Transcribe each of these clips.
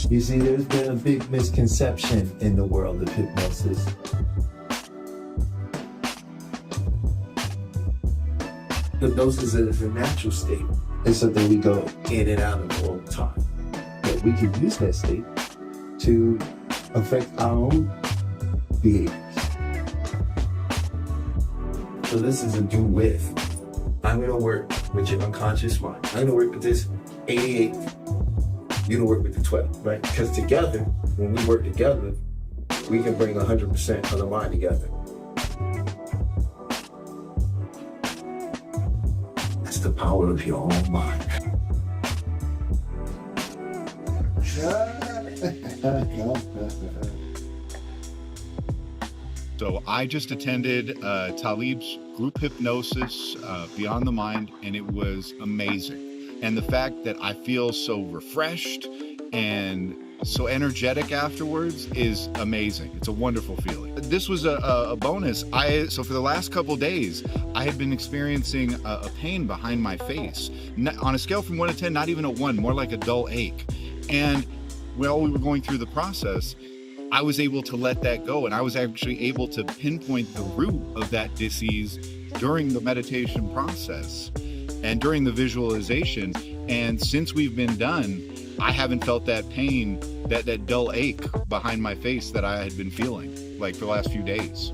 You see, there's been a big misconception in the world of hypnosis. Hypnosis is a natural state. It's something we go in and out of all the time. But we can use that state to affect our own behaviors. So this is a do with. I'm gonna work with your unconscious mind. I'm gonna work with this 88. You're gonna work with the 12, right? Because together, when we work together, we can bring 100% of the mind together. That's the power of your own mind. So I just attended Talib's group hypnosis, Beyond the Mind, and it was amazing. And the fact that I feel so refreshed and so energetic afterwards is amazing. It's a wonderful feeling. This was a bonus. So for the last couple days, I had been experiencing a pain behind my face. On a scale from 1 to 10, not even a 1, more like a dull ache. And while we were going through the process, I was able to let that go, and I was actually able to pinpoint the root of that disease during the meditation process and during the visualization. And since we've been done, I haven't felt that pain, that dull ache behind my face that I had been feeling like for the last few days.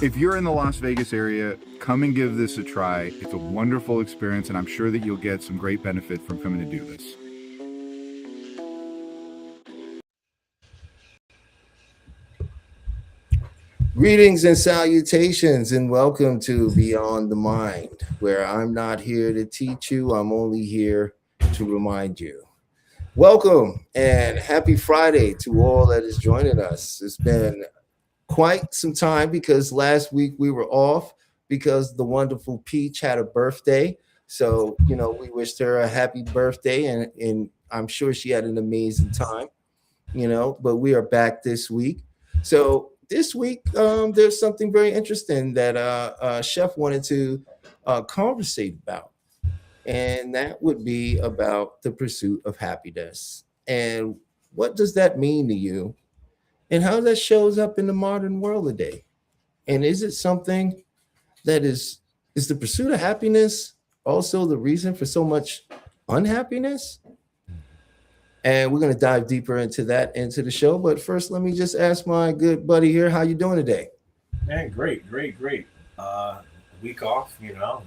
If you're in the Las Vegas area, come and give this a try. It's a wonderful experience, and I'm sure that you'll get some great benefit from coming to do this. Greetings and salutations, and welcome to Beyond the Mind, where I'm not here to teach you, I'm only here to remind you. Welcome and happy Friday to all that is joining us. It's been quite some time because last week we were off because the wonderful Peach had a birthday. So, we wished her a happy birthday, and I'm sure she had an amazing time, but we are back this week. So this week, there's something very interesting that Chef wanted to conversate about, and that would be about the pursuit of happiness. And what does that mean to you? And how that shows up in the modern world today? And is it something that is the pursuit of happiness also the reason for so much unhappiness? And we're going to dive deeper into the show. But first, let me just ask my good buddy here, how you doing today? Man, great. Week off,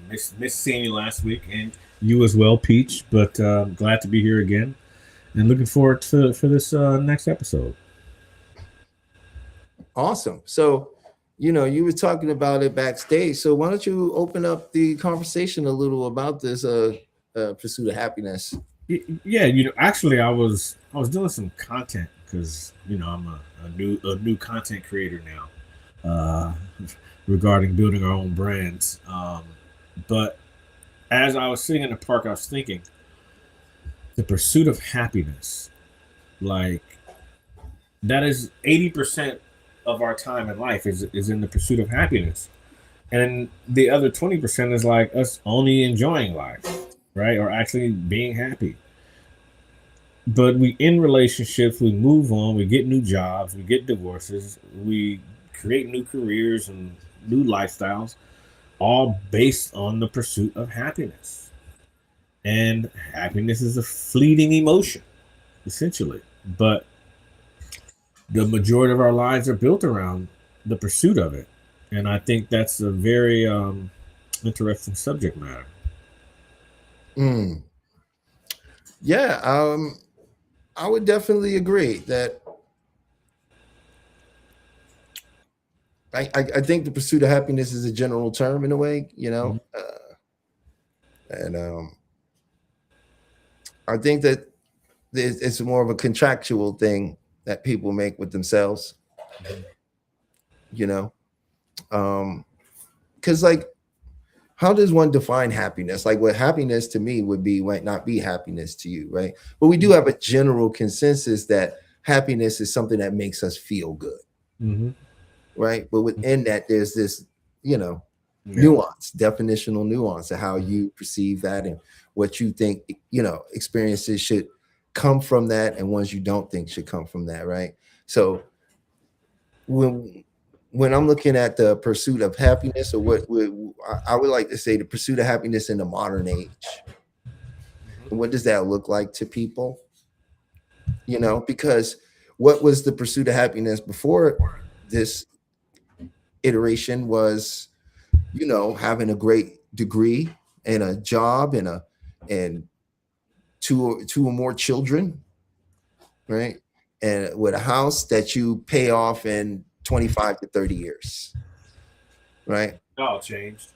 miss seeing you last week, and you as well, Peach. But glad to be here again, and looking forward for this next episode. Awesome. So, you were talking about it backstage. So why don't you open up the conversation a little about this pursuit of happiness? Yeah, actually, I was doing some content because I'm a new content creator now, regarding building our own brands. But as I was sitting in the park, I was thinking, the pursuit of happiness, like that is 80% of our time in life is in the pursuit of happiness, and the other 20% is like us only enjoying life, right, or actually being happy. But we in relationships, we move on, we get new jobs, we get divorces, we create new careers and new lifestyles, all based on the pursuit of happiness. And happiness is a fleeting emotion, essentially, but the majority of our lives are built around the pursuit of it. And I think that's a very interesting subject matter. Yeah, I would definitely agree that I think the pursuit of happiness is a general term in a way, and I think that it's more of a contractual thing that people make with themselves, because like, how does one define happiness? Like, what happiness to me would be might not be happiness to you, right? But we do have a general consensus that happiness is something that makes us feel good, right? But within that, there's this, nuance, definitional nuance of how you perceive that and what you think, experiences should come from that and ones you don't think should come from that, right? So when I'm looking at the pursuit of happiness, or what I would like to say, the pursuit of happiness in the modern age, what does that look like to people? Because what was the pursuit of happiness before this iteration was, having a great degree and a job and two or more children, right? And with a house that you pay off in 25 to 30 years, right? It all changed.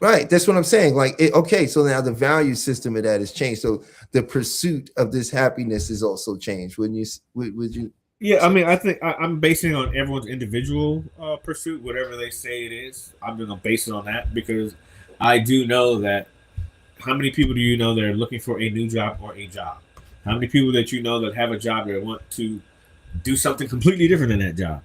Right. That's what I'm saying. Okay, so now the value system of that has changed. So the pursuit of this happiness is also changed. Would you? Yeah, I mean, I think I'm basing it on everyone's individual pursuit, whatever they say it is. I'm going to base it on that because I do know that. How many people do you know that are looking for a new job or a job? How many people that you know that have a job that want to do something completely different than that job?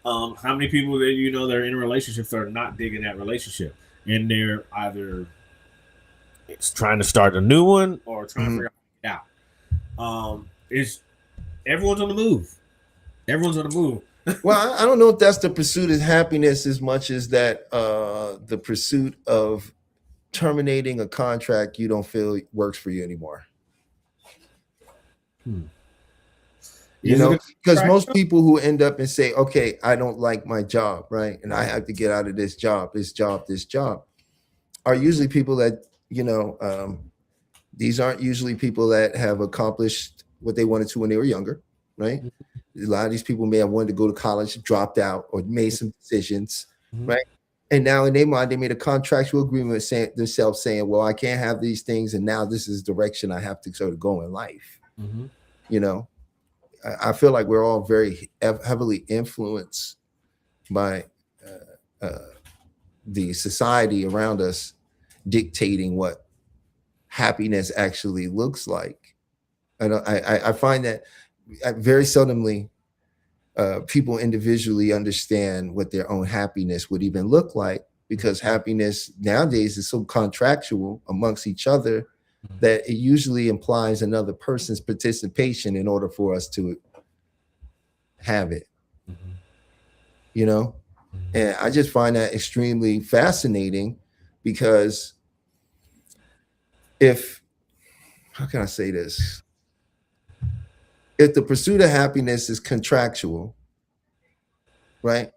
How many people that you know that are in relationships that are not digging that relationship and they're either trying to start a new one or trying to figure it out? It's everyone's on the move. Everyone's on the move. Well, I don't know if that's the pursuit of happiness as much as that the pursuit of terminating a contract you don't feel works for you anymore. Because most people who end up and say, okay, I don't like my job, right? And I have to get out of this job, are usually people that, these aren't usually people that have accomplished what they wanted to when they were younger, right? A lot of these people may have wanted to go to college, dropped out, or made some decisions, right? And now in their mind, they made a contractual agreement with themselves saying, well, I can't have these things. And now this is the direction I have to sort of go in life. I feel like we're all very heavily influenced by the society around us dictating what happiness actually looks like. I find that very seldomly people individually understand what their own happiness would even look like, because happiness nowadays is so contractual amongst each other that it usually implies another person's participation in order for us to have it, And I just find that extremely fascinating because how can I say this? If the pursuit of happiness is contractual, right?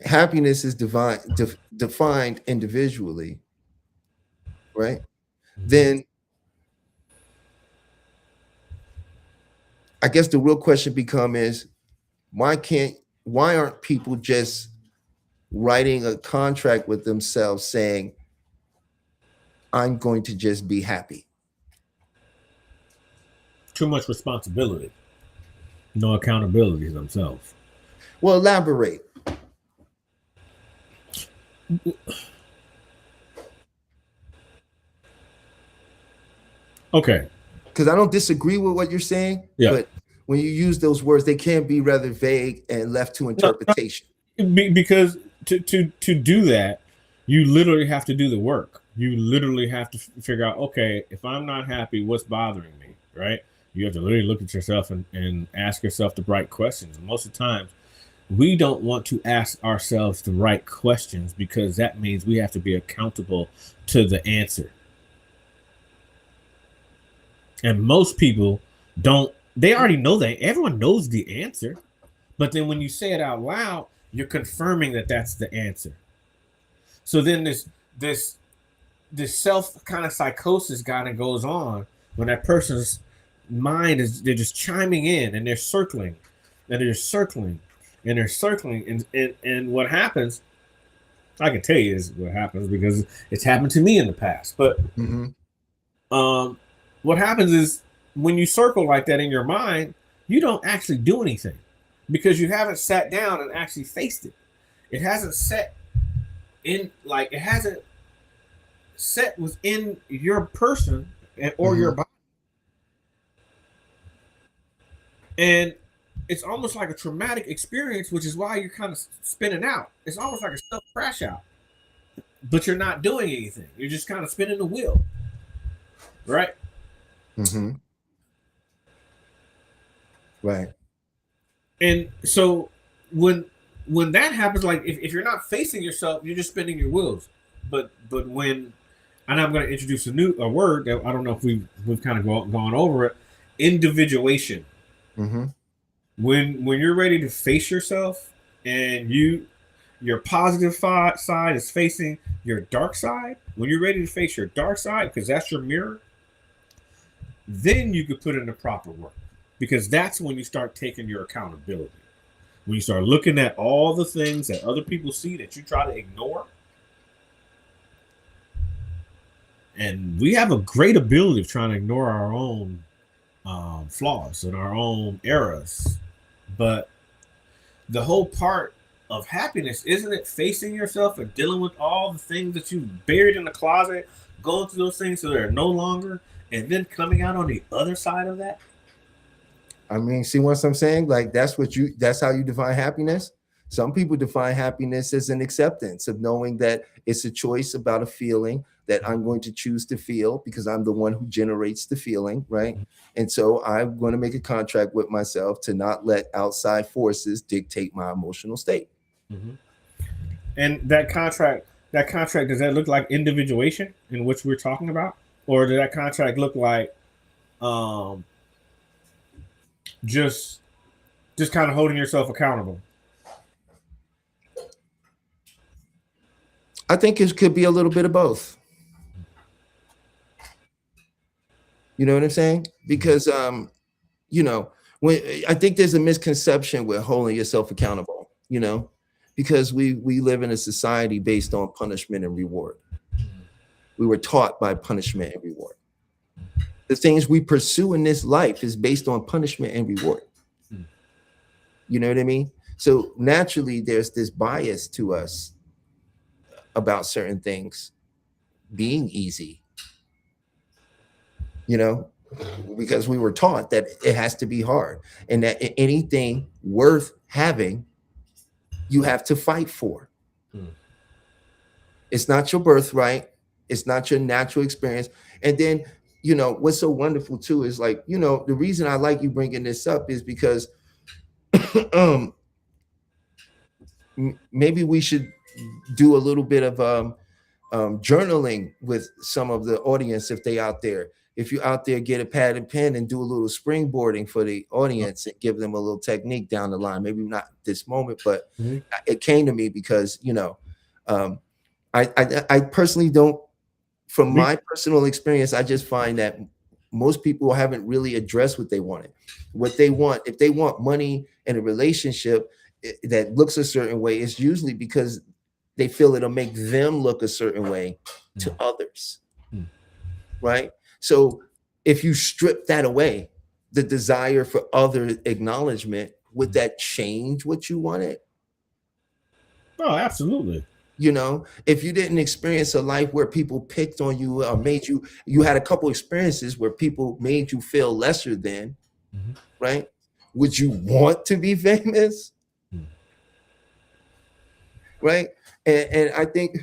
Happiness is defined individually, right? Then I guess the real question is, why aren't people just writing a contract with themselves saying, I'm going to just be happy? Too much responsibility. No accountability themselves. Well, elaborate. Okay. Because I don't disagree with what you're saying, but when you use those words, they can be rather vague and left to interpretation. Because to do that, you literally have to do the work. You literally have to figure out, okay, if I'm not happy, what's bothering me, right? You have to literally look at yourself and ask yourself the right questions. And most of the time, we don't want to ask ourselves the right questions because that means we have to be accountable to the answer. And most people don't. They already know that. Everyone knows the answer. But then when you say it out loud, you're confirming that that's the answer. So then this self kind of psychosis kind of goes on when that person's mind they're just chiming in and they're circling and they're circling and they're circling. And what happens, I can tell you is what happens because it's happened to me in the past. But what happens is when you circle like that in your mind, you don't actually do anything because you haven't sat down and actually faced it. It hasn't set in, like, it hasn't set within your person or your body. And it's almost like a traumatic experience, which is why you're kind of spinning out. It's almost like a self crash out. but you're not doing anything. You're just kind of spinning the wheel, right? Mm-hmm. Right. And so when that happens, like if you're not facing yourself, you're just spinning your wheels. But when, and I'm going to introduce a word that I don't know if we've kind of gone over it, individuation. Mm-hmm. When you're ready to face yourself, and your positive side is facing your dark side. When you're ready to face your dark side, because that's your mirror, then you could put in the proper work, because that's when you start taking your accountability. When you start looking at all the things that other people see that you try to ignore. And we have a great ability of trying to ignore our own flaws and our own errors. But the whole part of happiness, isn't it facing yourself and dealing with all the things that you buried in the closet, going through those things so they're no longer, and then coming out on the other side of that? I mean, see what I'm saying? Like that's how you define happiness. Some people define happiness as an acceptance of knowing that it's a choice about a feeling that I'm going to choose to feel because I'm the one who generates the feeling, right? And so I'm going to make a contract with myself to not let outside forces dictate my emotional state. Mm-hmm. And that contract, does that look like individuation in which we're talking about? Or does that contract look like just kind of holding yourself accountable? I think it could be a little bit of both. You know what I'm saying? Because when I think there's a misconception with holding yourself accountable, because we live in a society based on punishment and reward. We were taught by punishment and reward. The things we pursue in this life is based on punishment and reward. You know what I mean? So naturally, there's this bias to us about certain things being easy, because we were taught that it has to be hard and that anything worth having, you have to fight for. It's not your birthright. It's not your natural experience. And then, what's so wonderful too is like, the reason I like you bringing this up is because maybe we should do a little bit of journaling with some of the audience if they out there. If you're out there, get a pad and pen and do a little springboarding for the audience and give them a little technique down the line. Maybe not this moment, but it came to me because, I personally don't, from my personal experience, I just find that most people haven't really addressed what they wanted. What they want, if they want money in a relationship that looks a certain way, it's usually because they feel it'll make them look a certain way to others, right? So if you strip that away, the desire for other acknowledgement, would that change what you wanted? Oh, absolutely. If you didn't experience a life where people picked on you or made you had a couple experiences where people made you feel lesser than, right? Would you want to be famous? Right? And I think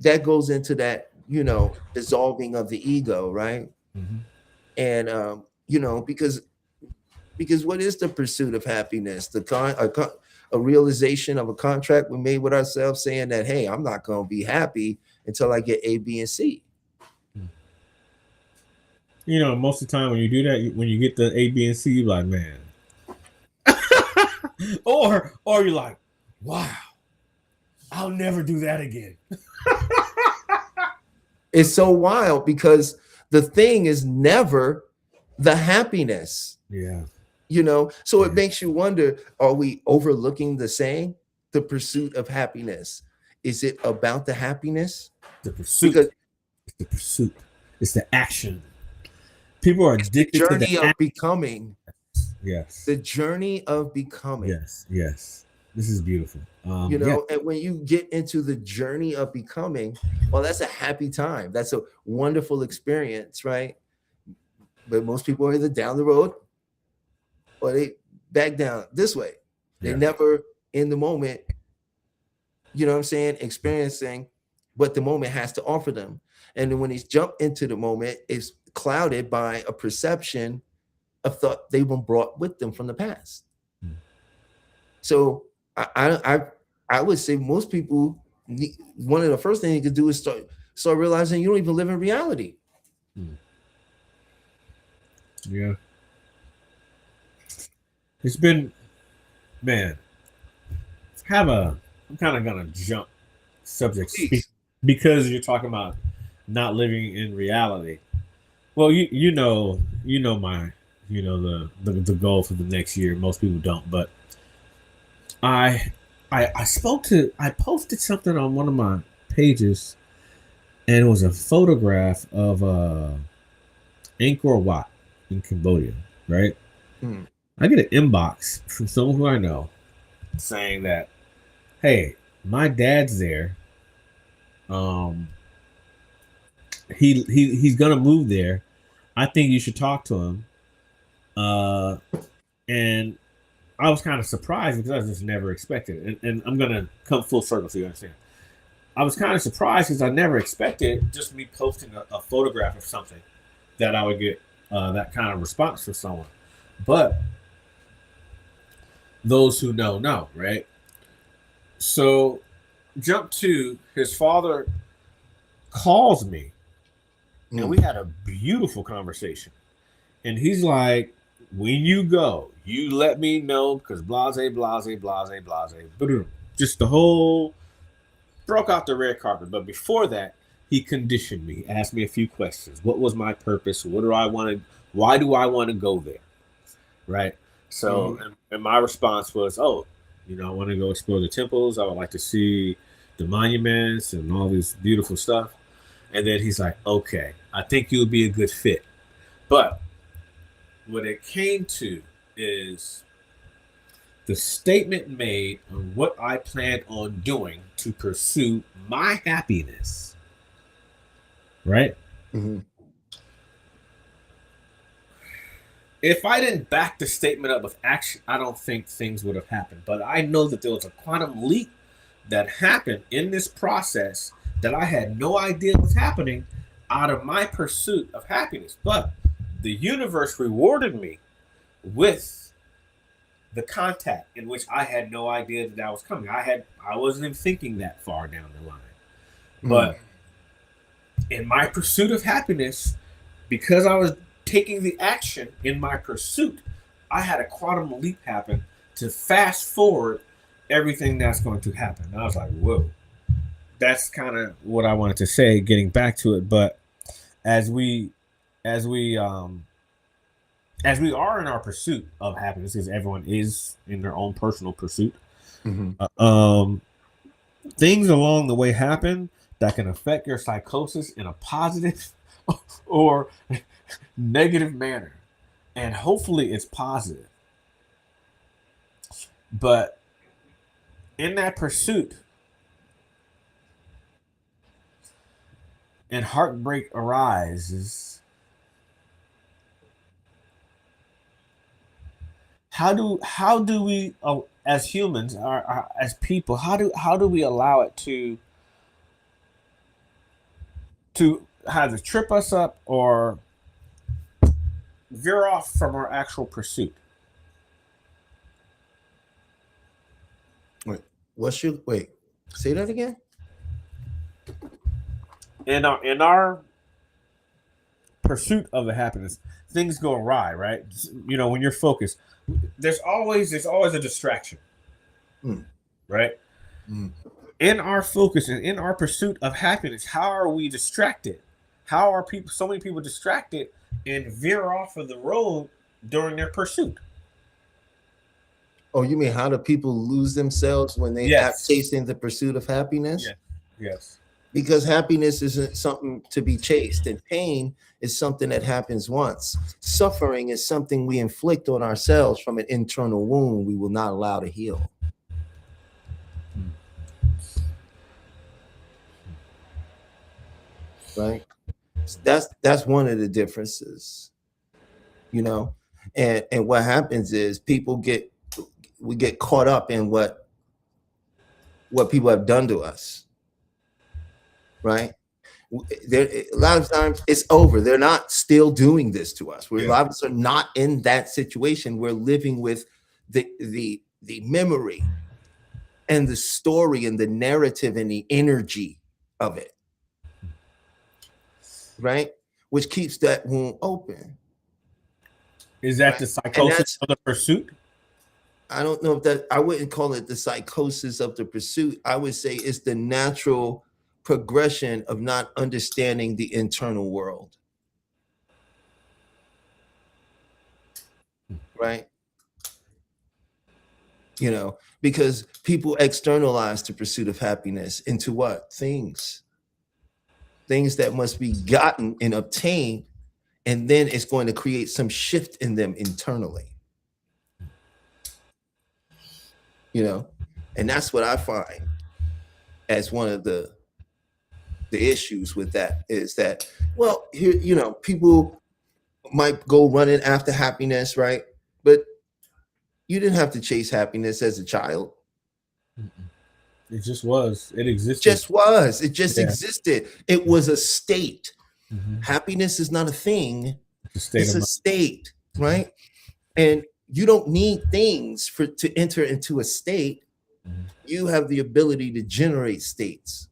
that goes into that, dissolving of the ego, right? And because what is the pursuit of happiness? A realization of a contract we made with ourselves saying that, hey, I'm not going to be happy until I get A, B, and C. Most of the time when you do that, when you get the A, B, and C, you're like, man. or you're like, wow, I'll never do that again. It's so wild because the thing is never the happiness. Yeah. So it makes you wonder, are we overlooking the saying, the pursuit of happiness? Is it about the happiness? The pursuit. It's the pursuit. It's the action. People are addicted to the journey of becoming. Yes. The journey of becoming. Yes. This is beautiful. And when you get into the journey of becoming, well, that's a happy time. That's a wonderful experience, right? But most people are either down the road or they back down this way. They never in the moment, experiencing what the moment has to offer them. And then when they jump into the moment, it's clouded by a perception of thought they've been brought with them from the past. So I would say most people one of the first things you could do is start realizing you don't even live in reality. Yeah. It's been, man. I'm kind of gonna jump subjects because you're talking about not living in reality. Well, you know my the goal for the next year. Most people don't, but I posted something on one of my pages, and it was a photograph of Angkor Wat in Cambodia, right? I get an inbox from someone who I know saying that, hey, my dad's there. He's gonna move there. I think you should talk to him. And I was kind of surprised because I just never expected it. And I'm gonna come full circle so you understand. I was kind of surprised because I never expected just me posting a photograph of something that I would get that kind of response from someone. But those who know, right? So jump to his father calls me and we had a beautiful conversation. And he's like, when you go, you let me know because blase. Just the whole broke out the red carpet. But before that, he conditioned me, asked me a few questions. What was my purpose? What do I want to, why do I want to go there? Right. So, and my response was, I want to go explore the temples. I would like to see the monuments and all this beautiful stuff. And then he's like, okay, I think you would be a good fit. But what it came to is the statement made on what I planned on doing to pursue my happiness. Right? Mm-hmm. If I didn't back the statement up with action, I don't think things would have happened. But I know that there was a quantum leap that happened in this process that I had no idea was happening out of my pursuit of happiness. But the universe rewarded me with the contact in which I had no idea that was coming. I wasn't even thinking that far down the line. But in my pursuit of happiness, because I was taking the action in my pursuit, I had a quantum leap happen to fast forward everything that's going to happen. And I was like, whoa. That's kind of what I wanted to say, getting back to it. But as we are in our pursuit of happiness, because everyone is in their own personal pursuit, things along the way happen that can affect your psychosis in a positive or negative manner. And hopefully it's positive. But in that pursuit, and heartbreak arises, how do we as humans, as people, how do we allow it to either trip us up or veer off from our actual pursuit? Wait, say that again? In our pursuit of the happiness, things go awry, right? When you're focused, there's always a distraction, right? In our focus and in our pursuit of happiness, how are we distracted? How are so many people distracted and veer off of the road during their pursuit? Oh, you mean how do people lose themselves when they have chasing the pursuit of happiness? Yes. Because happiness isn't something to be chased, and pain is something that happens once. Suffering is something we inflict on ourselves from an internal wound we will not allow to heal. Right? That's one of the differences, and what happens is we get caught up in what people have done to us. right? A lot of times it's over. They're not still doing this to us. A lot of us are not in that situation. We're living with the memory and the story and the narrative and the energy of it, right? Which keeps that wound open. Is that the psychosis of the pursuit? I don't know if that, I wouldn't call it the psychosis of the pursuit. I would say it's the natural progression of not understanding the internal world. Right? You know, because people externalize the pursuit of happiness into what? Things that must be gotten and obtained, and then it's going to create some shift in them internally. You know, and that's what I find as one of the issues with that is that, well, here, you know, people might go running after happiness, right? But you didn't have to chase happiness as a child. It just was. It existed. It just existed. It was a state. Happiness is not a thing. It's a state, right? And you don't need things to enter into a state. You have the ability to generate states.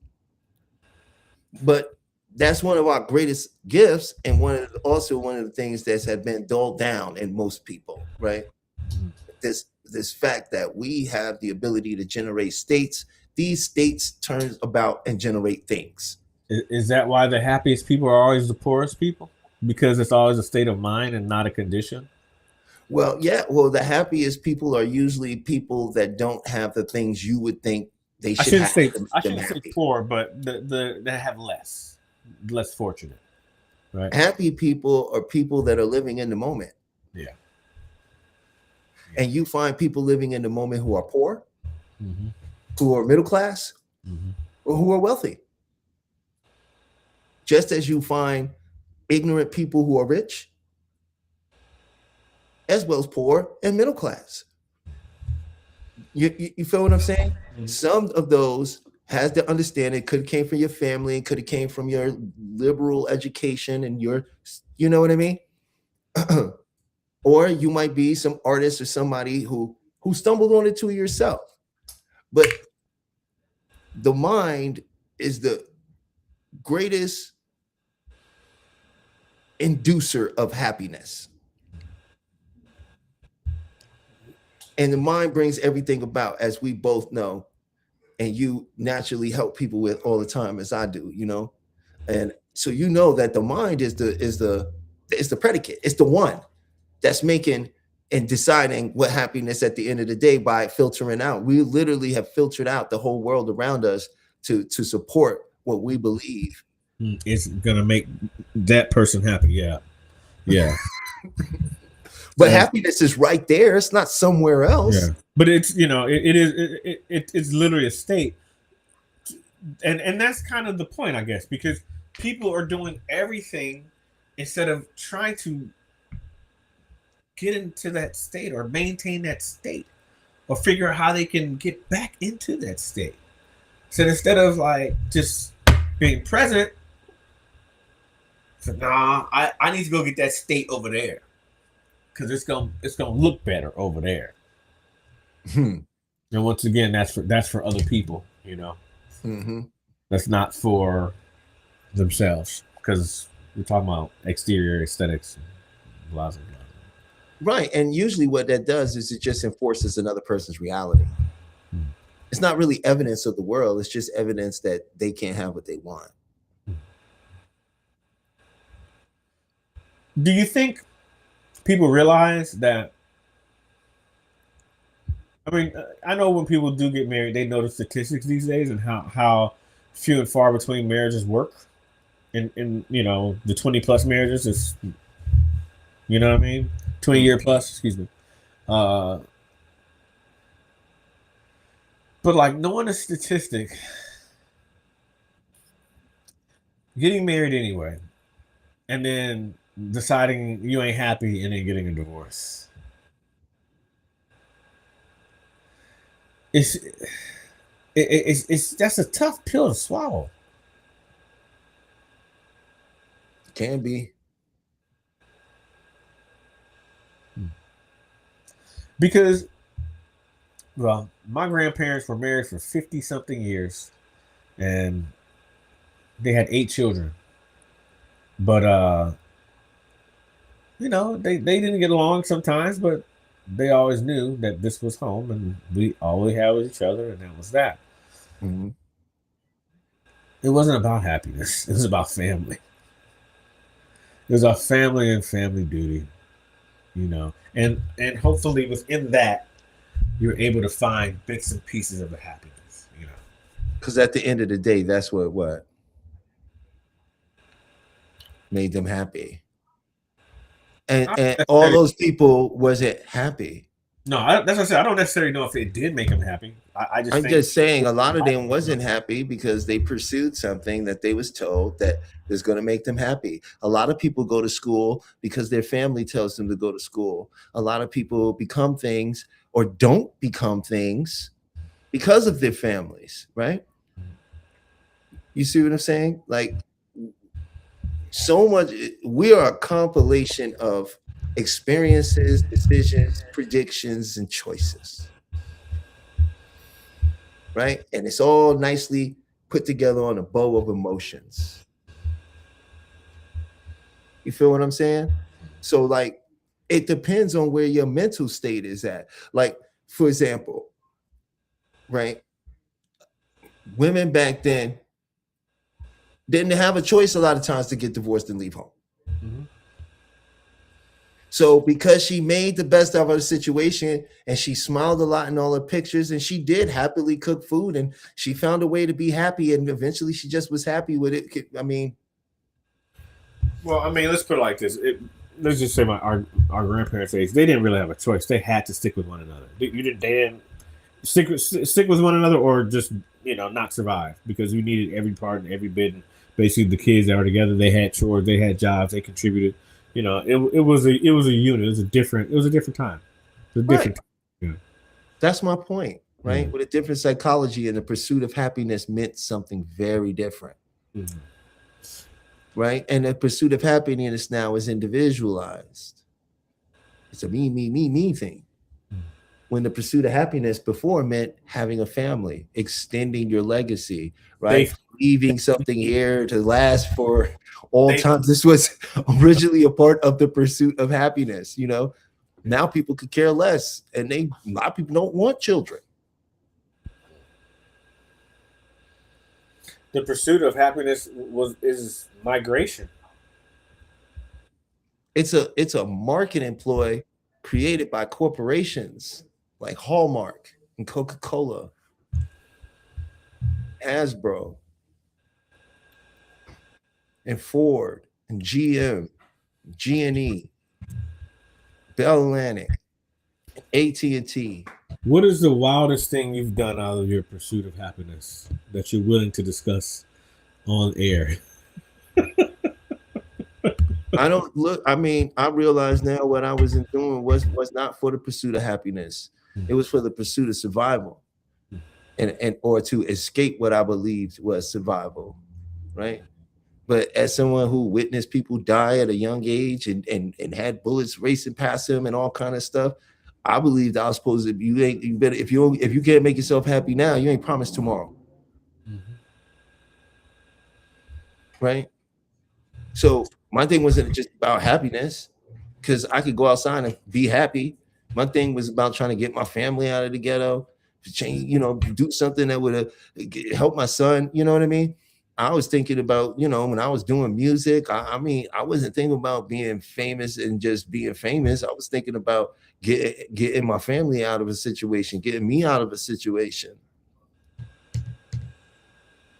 But that's one of our greatest gifts, and also one of the things that has been dulled down in most people, right? This fact that we have the ability to generate states. These states turn about and generate things. Is that why the happiest people are always the poorest people? Because it's always a state of mind and not a condition? Well, yeah. Well, the happiest people are usually people that don't have the things you would think they should have. I shouldn't say poor, but that have less fortunate, right? Happy people are people that are living in the moment. Yeah. And you find people living in the moment who are poor, who are middle class, or who are wealthy. Just as you find ignorant people who are rich, as well as poor and middle class. You feel what I'm saying? Some of those has the understanding, could have came from your family, could have came from your liberal education and your, you know what I mean? Or you might be some artist or somebody who stumbled on it to yourself. But the mind is the greatest inducer of happiness. And the mind brings everything about, as we both know, and you naturally help people with all the time, as I do, you know. And so you know that the mind is the predicate. It's the one that's making and deciding what happiness at the end of the day by filtering out. We literally have filtered out the whole world around us to support what we believe. It's gonna make that person happy. Yeah. But happiness is right there. It's not somewhere else. Yeah. But it's, you know, it's literally a state. And that's kind of the point, I guess, because people are doing everything instead of trying to get into that state or maintain that state or figure out how they can get back into that state. So instead of like just being present, so I need to go get that state over there because it's gonna look better over there. And once again, that's for other people, you know. That's not for themselves because we're talking about exterior aesthetics, blah blah blah. Right, and usually what that does is it just enforces another person's reality. It's not really evidence of the world. It's just evidence that they can't have what they want. Do you think people realize that? I mean, I know when people do get married, they know the statistics these days and how few and far between marriages work. In you know, the 20+ marriages is, you know what I mean? 20-year plus, excuse me. But like knowing a statistic, getting married anyway, and then deciding you ain't happy and then getting a divorce. It's that's a tough pill to swallow. Can be. Because, well, my grandparents were married for 50 something years and they had 8 children. But they didn't get along sometimes, but they always knew that this was home and all we had was each other, and that was that. Mm-hmm. It wasn't about happiness. It was about family. It was our family and family duty, and hopefully within that, you're able to find bits and pieces of the happiness, Because at the end of the day, that's what made them happy. And all those people wasn't happy. No, that's what I said. I don't necessarily know if it did make them happy. I'm just saying a lot of them wasn't happy because they pursued something that they was told that was going to make them happy. A lot of people go to school because their family tells them to go to school. A lot of people become things or don't become things because of their families, right? You see what I'm saying? Like, so much, we are a compilation of experiences, decisions, predictions, and choices, right? And it's all nicely put together on a bow of emotions. You feel what I'm saying? So, like, it depends on where your mental state is at. Like, for example, right? Women back then didn't have a choice a lot of times to get divorced and leave home. Mm-hmm. So because she made the best of her situation and she smiled a lot in all her pictures and she did happily cook food and she found a way to be happy and eventually she just was happy with it. I mean, let's put it like this. Let's just say our grandparents' age, they didn't really have a choice. They had to stick with one another. They didn't stick with one another or just, not survive because you needed every part and every bit. And basically the kids that were together, they had chores, they had jobs, they contributed. It was a unit. It was a different time. It was a different time. Yeah. That's my point, right? Mm-hmm. With a different psychology and the pursuit of happiness meant something very different. Mm-hmm. Right? And the pursuit of happiness now is individualized. It's a me thing. Mm-hmm. When the pursuit of happiness before meant having a family, extending your legacy, right? Leaving something here to last for all time. This was originally a part of the pursuit of happiness. Now people could care less, and a lot of people don't want children. The pursuit of happiness is migration. It's a marketing ploy created by corporations like Hallmark and Coca-Cola, Hasbro, and Ford and GM, G&E, Bell Atlantic, AT&T. What is the wildest thing you've done out of your pursuit of happiness that you're willing to discuss on air? I realize now what I was doing was not for the pursuit of happiness. It was for the pursuit of survival and or to escape what I believed was survival, right? But as someone who witnessed people die at a young age and had bullets racing past them and all kind of stuff, I believed I was supposed to. If you can't make yourself happy now, you ain't promised tomorrow, mm-hmm. Right? So my thing wasn't just about happiness, because I could go outside and be happy. My thing was about trying to get my family out of the ghetto, change, do something that would help my son. You know what I mean? I was thinking about, when I was doing music, I wasn't thinking about being famous and just being famous. I was thinking about getting my family out of a situation, getting me out of a situation.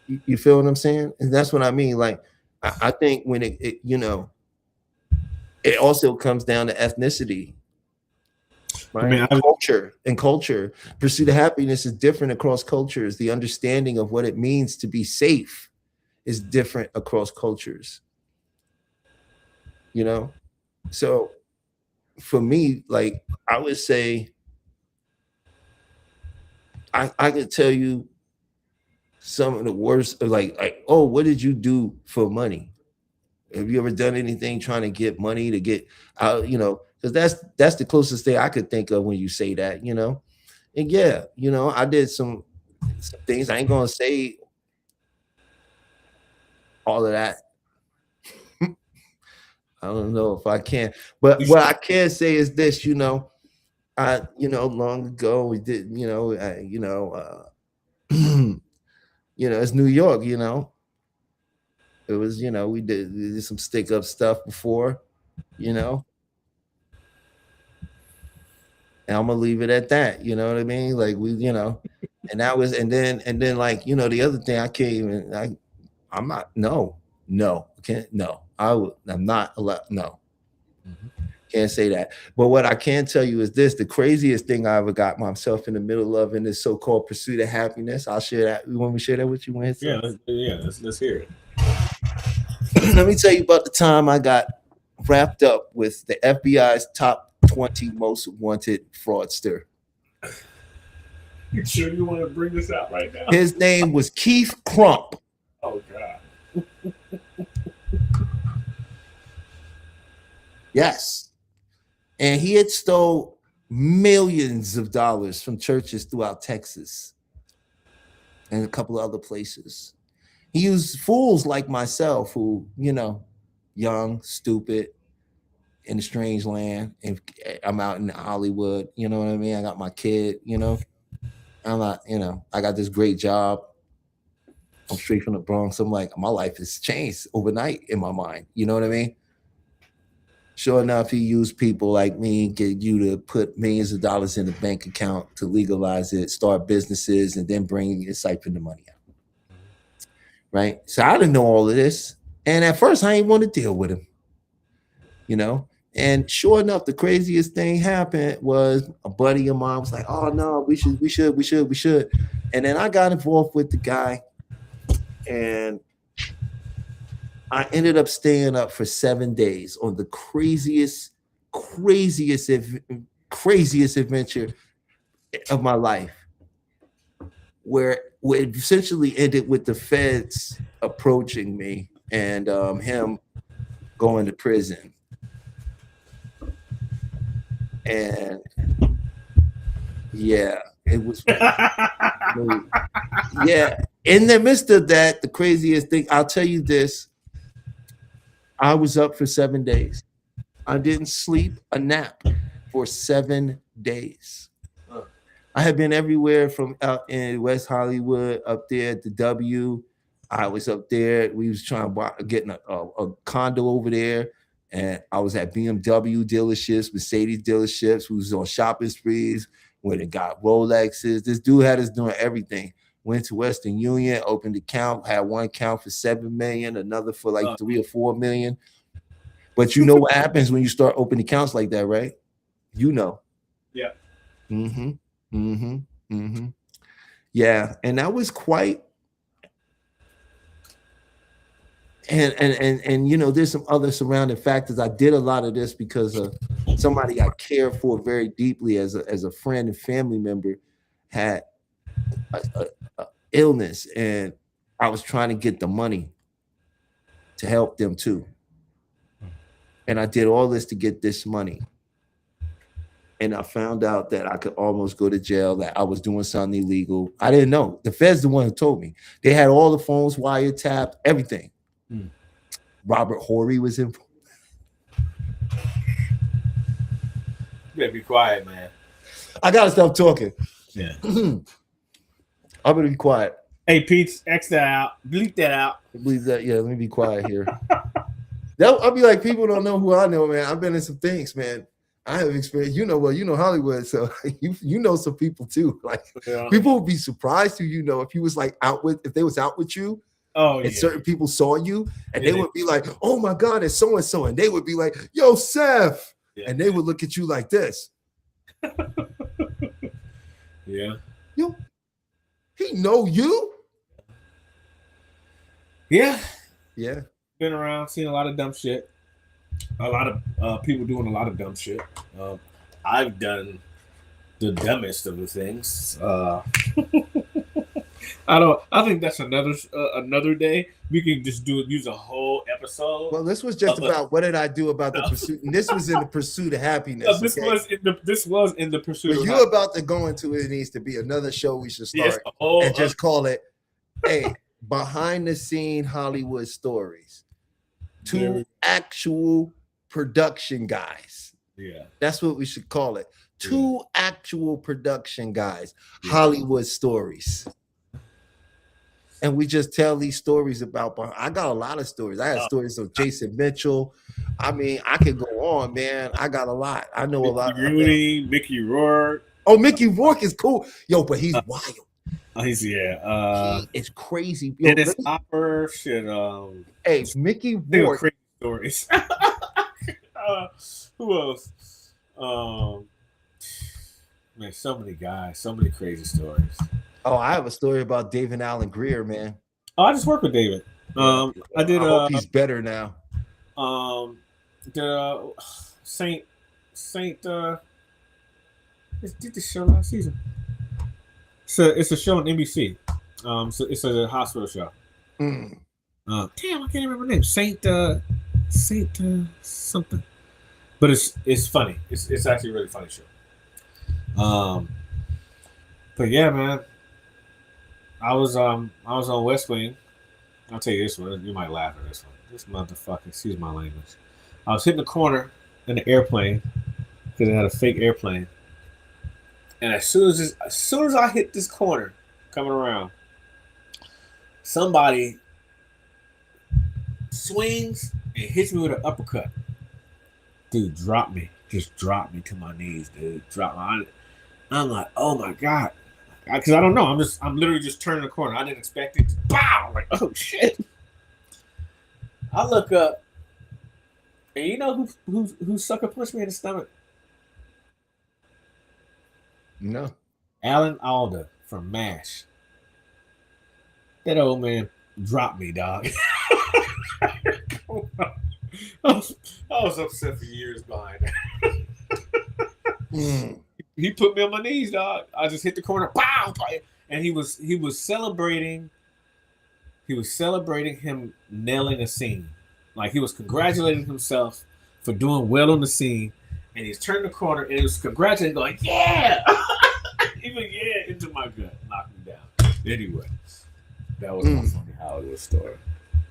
You feel what I'm saying? And that's what I mean. Like, I think when it also comes down to ethnicity, right? Culture. Pursuit of happiness is different across cultures. The understanding of what it means to be safe is different across cultures. So for me, like, I would say I could tell you some of the worst, like, oh, what did you do for money? Have you ever done anything trying to get money to get out? You know, because that's the closest thing I could think of when you say that. You know, and yeah, you know, I did some things. I ain't gonna say all of that. I don't know if I can, but what I can say is this. You know, you know, long ago we did. You know, it's New York. You know, it was. You know, we did some stick up stuff before. You know, and I'm gonna leave it at that. You know what I mean? Like you know, and that was, and then like, you know, the other thing I can't even, I'm not, no, can't, no, I'm not allowed, no, can't say that. But what I can tell you is this: the craziest thing I ever got myself in the middle of in this so-called pursuit of happiness. I'll share that. You want me to share that with you, Winston? Let's hear it. Let me tell you about the time I got wrapped up with the FBI's top 20 most wanted fraudster. You sure you want to bring this out right now? His name was Keith Crump. Oh God. Yes. And he had stole millions of dollars from churches throughout Texas and a couple of other places. He used fools like myself who, you know, young, stupid, in a strange land. And I'm out in Hollywood, you know what I mean? I got my kid, you know. I'm not, you know, I got this great job. I'm straight from the Bronx. I'm like, my life has changed overnight in my mind. You know what I mean? Sure enough, he used people like me, get you to put millions of dollars in the bank account to legalize it, start businesses, and then bring and siphon the money out. Right? So I didn't know all of this. And at first, I didn't want to deal with him. You know? And sure enough, the craziest thing happened was a buddy of mine was like, oh no, we should. And then I got involved with the guy, and I ended up staying up for 7 days on the craziest adventure of my life, where it essentially ended with the feds approaching me and him going to prison. And yeah, it was yeah. In the midst of that, the craziest thing, I'll tell you this: I was up for 7 days. I didn't sleep a nap for 7 days. I had been everywhere from out in West Hollywood, up there at the W. I was up there. We was trying to get a condo over there. And I was at BMW dealerships, Mercedes dealerships. We was on shopping sprees where they got Rolexes. This dude had us doing everything. Went to Western Union, opened an account, had one account for 7 million, another for like 3 or 4 million. But you know what happens when you start opening accounts like that, right? You know. Yeah. Yeah, and that was quite. And you know, there's some other surrounding factors. I did a lot of this because of somebody I care for very deeply as a friend and family member had a illness, and I was trying to get the money to help them too. And I did all this to get this money. And I found out that I could almost go to jail, that I was doing something illegal. I didn't know. The Fed's the one who told me. They had all the phones wiretapped, everything. Robert Horry was in. You better be quiet, man. I gotta stop talking. Yeah. I'm gonna be quiet. Hey, Pete, X that out. Bleep that out. Believe that. Yeah, let me be quiet here. I'll be like, people don't know who I know, man. I've been in some things, man. I have experience. You know, well, you know Hollywood, so you know some people too. Like people would be surprised who you know if you was like if they was out with you. Oh, and certain people saw you, and they would be like, "Oh my God, it's so and so," and they would be like, "Yo, Seth," and they would look at you like this. Yeah. Yo, he know you. Yeah. Yeah. Been around, seen a lot of dumb shit. A lot of people doing a lot of dumb shit. I've done the dumbest of the things. I I think that's another day. We can just use a whole episode. Well, this was just about what did I do about the pursuit, and this was in the pursuit of happiness. This okay? was in the pursuit. But of you're about to go into it. Needs to be another show we should start and just call it, "Hey, behind the scene Hollywood stories." Two actual production guys. Yeah, that's what we should call it. Two actual production guys, Hollywood stories. And we just tell these stories about. I got a lot of stories. I had stories of Jason Mitchell. I mean, I could go on, man. I got a lot. I know a lot. Rooney, Mickey Rourke. Oh, Mickey Rourke is cool, yo, but he's wild. He it's crazy. Yo, Dennis Hopper, shit. Hey, Mickey Rourke. Crazy stories. Who else? Man, so many guys, so many crazy stories. Oh, I have a story about David Allen Greer, man. Oh, I just worked with David. I did. I hope he's better now. The Saint did the show last season. So it's a show on NBC. So it's a hospital show. Damn, I can't remember the name. Saint something. But it's funny. It's actually a really funny show. But yeah, man. I was on West Wing. I'll tell you this one. You might laugh at this one. This motherfucker, excuse my language. I was hitting the corner in the airplane because it had a fake airplane. And as soon as I hit this corner coming around, somebody swings and hits me with an uppercut. Dude, drop me. Just drop me to my knees, dude. Drop me. I'm like, oh my God. Because I don't know. I'm literally just turning the corner. I didn't expect it. Bow! Like, oh shit. I look up, and you know who sucker punched me in the stomach? No. Alan Alda from MASH. That old man dropped me, dog. I was upset for years behind that. He put me on my knees, dog. I just hit the corner, pow, and he was celebrating. He was celebrating him nailing a scene, like he was congratulating himself for doing well on the scene, and he's turned the corner and he was congratulating, going, "Yeah!" He went, "Yeah!" into my gut, knocked me down. Anyway, that was my funny Hollywood story.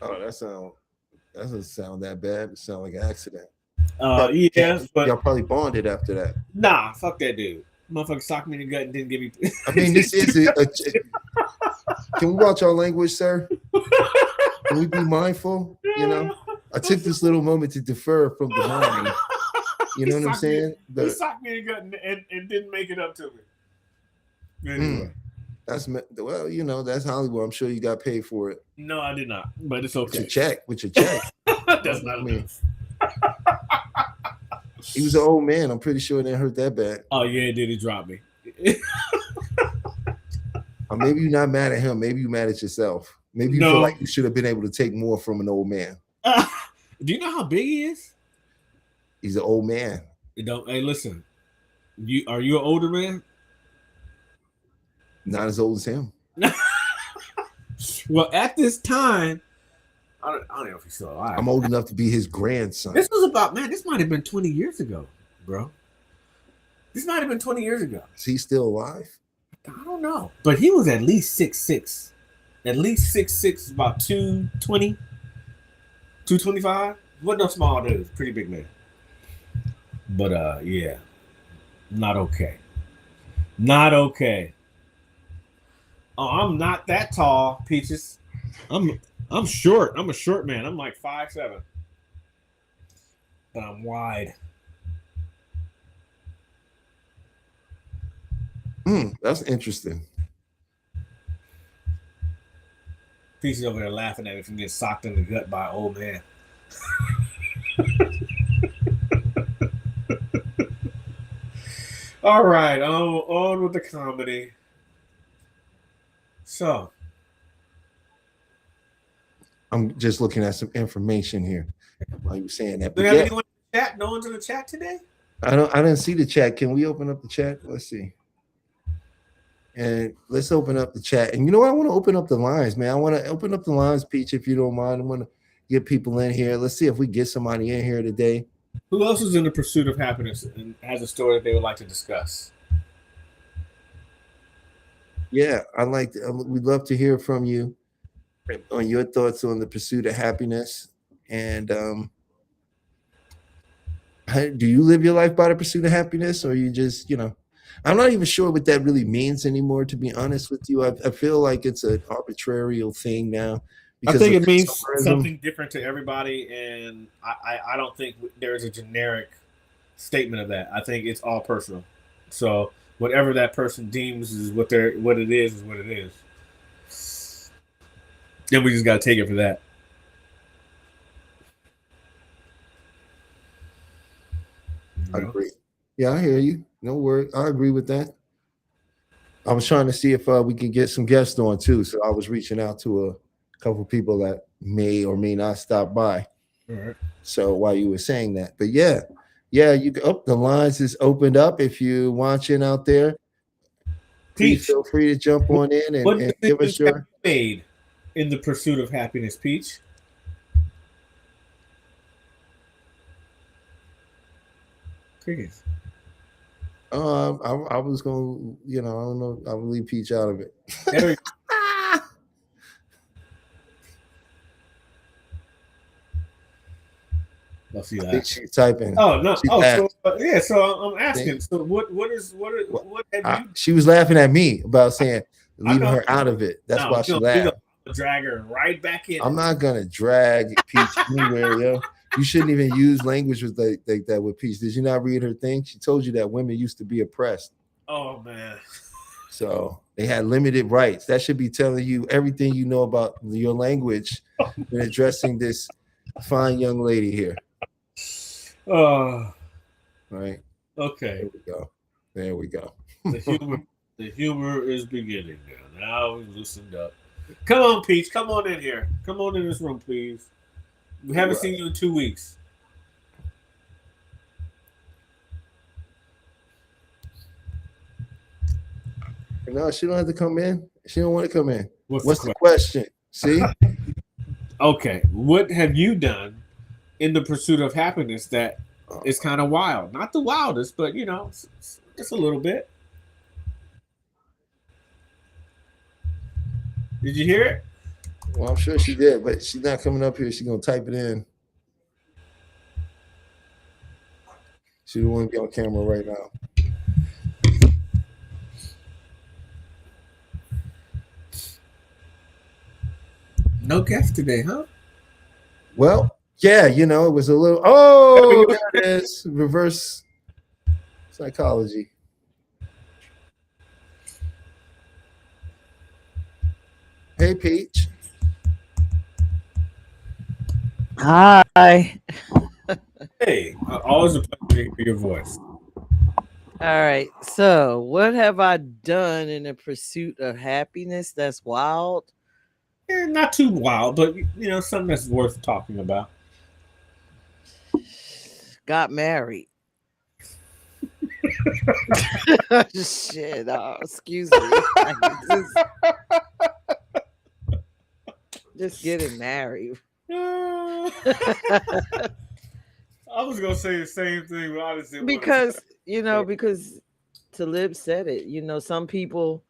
Oh, that doesn't sound that bad. It sounds like an accident. Yeah, but y'all probably bonded after that. Nah, fuck that dude. Motherfucker socked me in the gut and didn't give me. I mean, this is can we watch our language, sir? Can we be mindful? You know, I took this little moment to defer from the mind. You know what I'm saying? He socked me in the gut and didn't make it up to me. Anyway. That's well, you know, that's Hollywood. I'm sure you got paid for it. No, I did not, but it's okay. With your check. That's not me. He was an old man. I'm pretty sure it didn't hurt that bad. Oh yeah, it did. He dropped me. Or maybe you're not mad at him. Maybe you're mad at yourself. Maybe you feel like you should have been able to take more from an old man. Do you know how big he is? He's an old man. Hey, listen. Are you an older man? Not as old as him. Well, at this time, I don't know if he's still alive. I'm old enough to be his grandson. This might have been 20 years ago, bro. This might have been 20 years ago. Is he still alive? I don't know. But he was at least 6'6". At least 6'6", about 220, 225. Wasn't no small dude. Pretty big man. But yeah. Not okay. Not okay. Oh, I'm not that tall, Peaches. I'm short. I'm a short man. I'm like 5'7". But I'm wide. That's interesting. Peaches over there laughing at me from getting socked in the gut by an old man. All right, on with the comedy. So, I'm just looking at some information here while you were saying that. Do we have anyone in the chat? No one's in the chat today? I didn't see the chat. Can we open up the chat? Let's see. And let's open up the chat. And you know what? I want to open up the lines, man. I want to open up the lines, Peach, if you don't mind. I want to get people in here. Let's see if we get somebody in here today. Who else is in the pursuit of happiness and has a story that they would like to discuss? Yeah, we'd love to hear from you on your thoughts on the pursuit of happiness. And do you live your life by the pursuit of happiness, or you just, I'm not even sure what that really means anymore, to be honest with you. I feel like it's an arbitrary thing now. I think it means something different to everybody, and I don't think there's a generic statement of that. I think it's all personal. So whatever that person deems is what it is what it is. Then we just got to take it for that. I agree. Yeah, I hear you. No worries. I agree with that. I was trying to see if we could get some guests on too. So I was reaching out to a couple people that may or may not stop by. All right. So while you were saying that, but yeah, the lines is opened up. If you're watching out there, please feel free to jump on in and give us your made in the pursuit of happiness, Peach. Crickets. I was going to, I don't know. I will leave Peach out of it. I'll see that. I think she's typing. Oh no! So I'm asking. So what have you? She was laughing at me about saying leaving her out of it. That's why she laughed. Drag her right back in. I'm not gonna drag Peach anywhere, yo. You shouldn't even use language with like that with Peach. Did you not read her thing? She told you that women used to be oppressed. Oh man. So they had limited rights. That should be telling you everything you know about your language in addressing this fine young lady here. Right. Okay. There we go. The humor is beginning now. Now we've loosened up. Come on, Peach. Come on in here. Come on in this room, please. We haven't seen you in 2 weeks. No, she don't have to come in. She don't want to come in. What's the question? See? Okay. What have you done in the pursuit of happiness that is kind of wild? Not the wildest, but just a little bit. Did you hear it? Well, I'm sure she did, but she's not coming up here. She's gonna type it in. She don't want to be on camera right now. No guest today, huh? Well, yeah, it was a little. Oh, there it is. Reverse psychology. Hey, Peach. Hi. Hey, always a pleasure to hear your voice. All right. So, what have I done in the pursuit of happiness that's wild? Not too wild, but something that's worth talking about. Got married. Shit. Excuse me. Just getting married. I was gonna say the same thing, but honestly, because Talib said it. Some people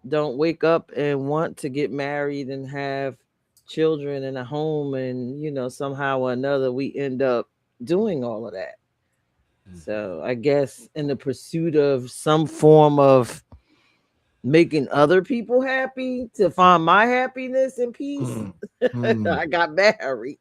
don't wake up and want to get married and have children in a home, and somehow or another we end up doing all of that. So I guess in the pursuit of some form of making other people happy to find my happiness and peace, I got married.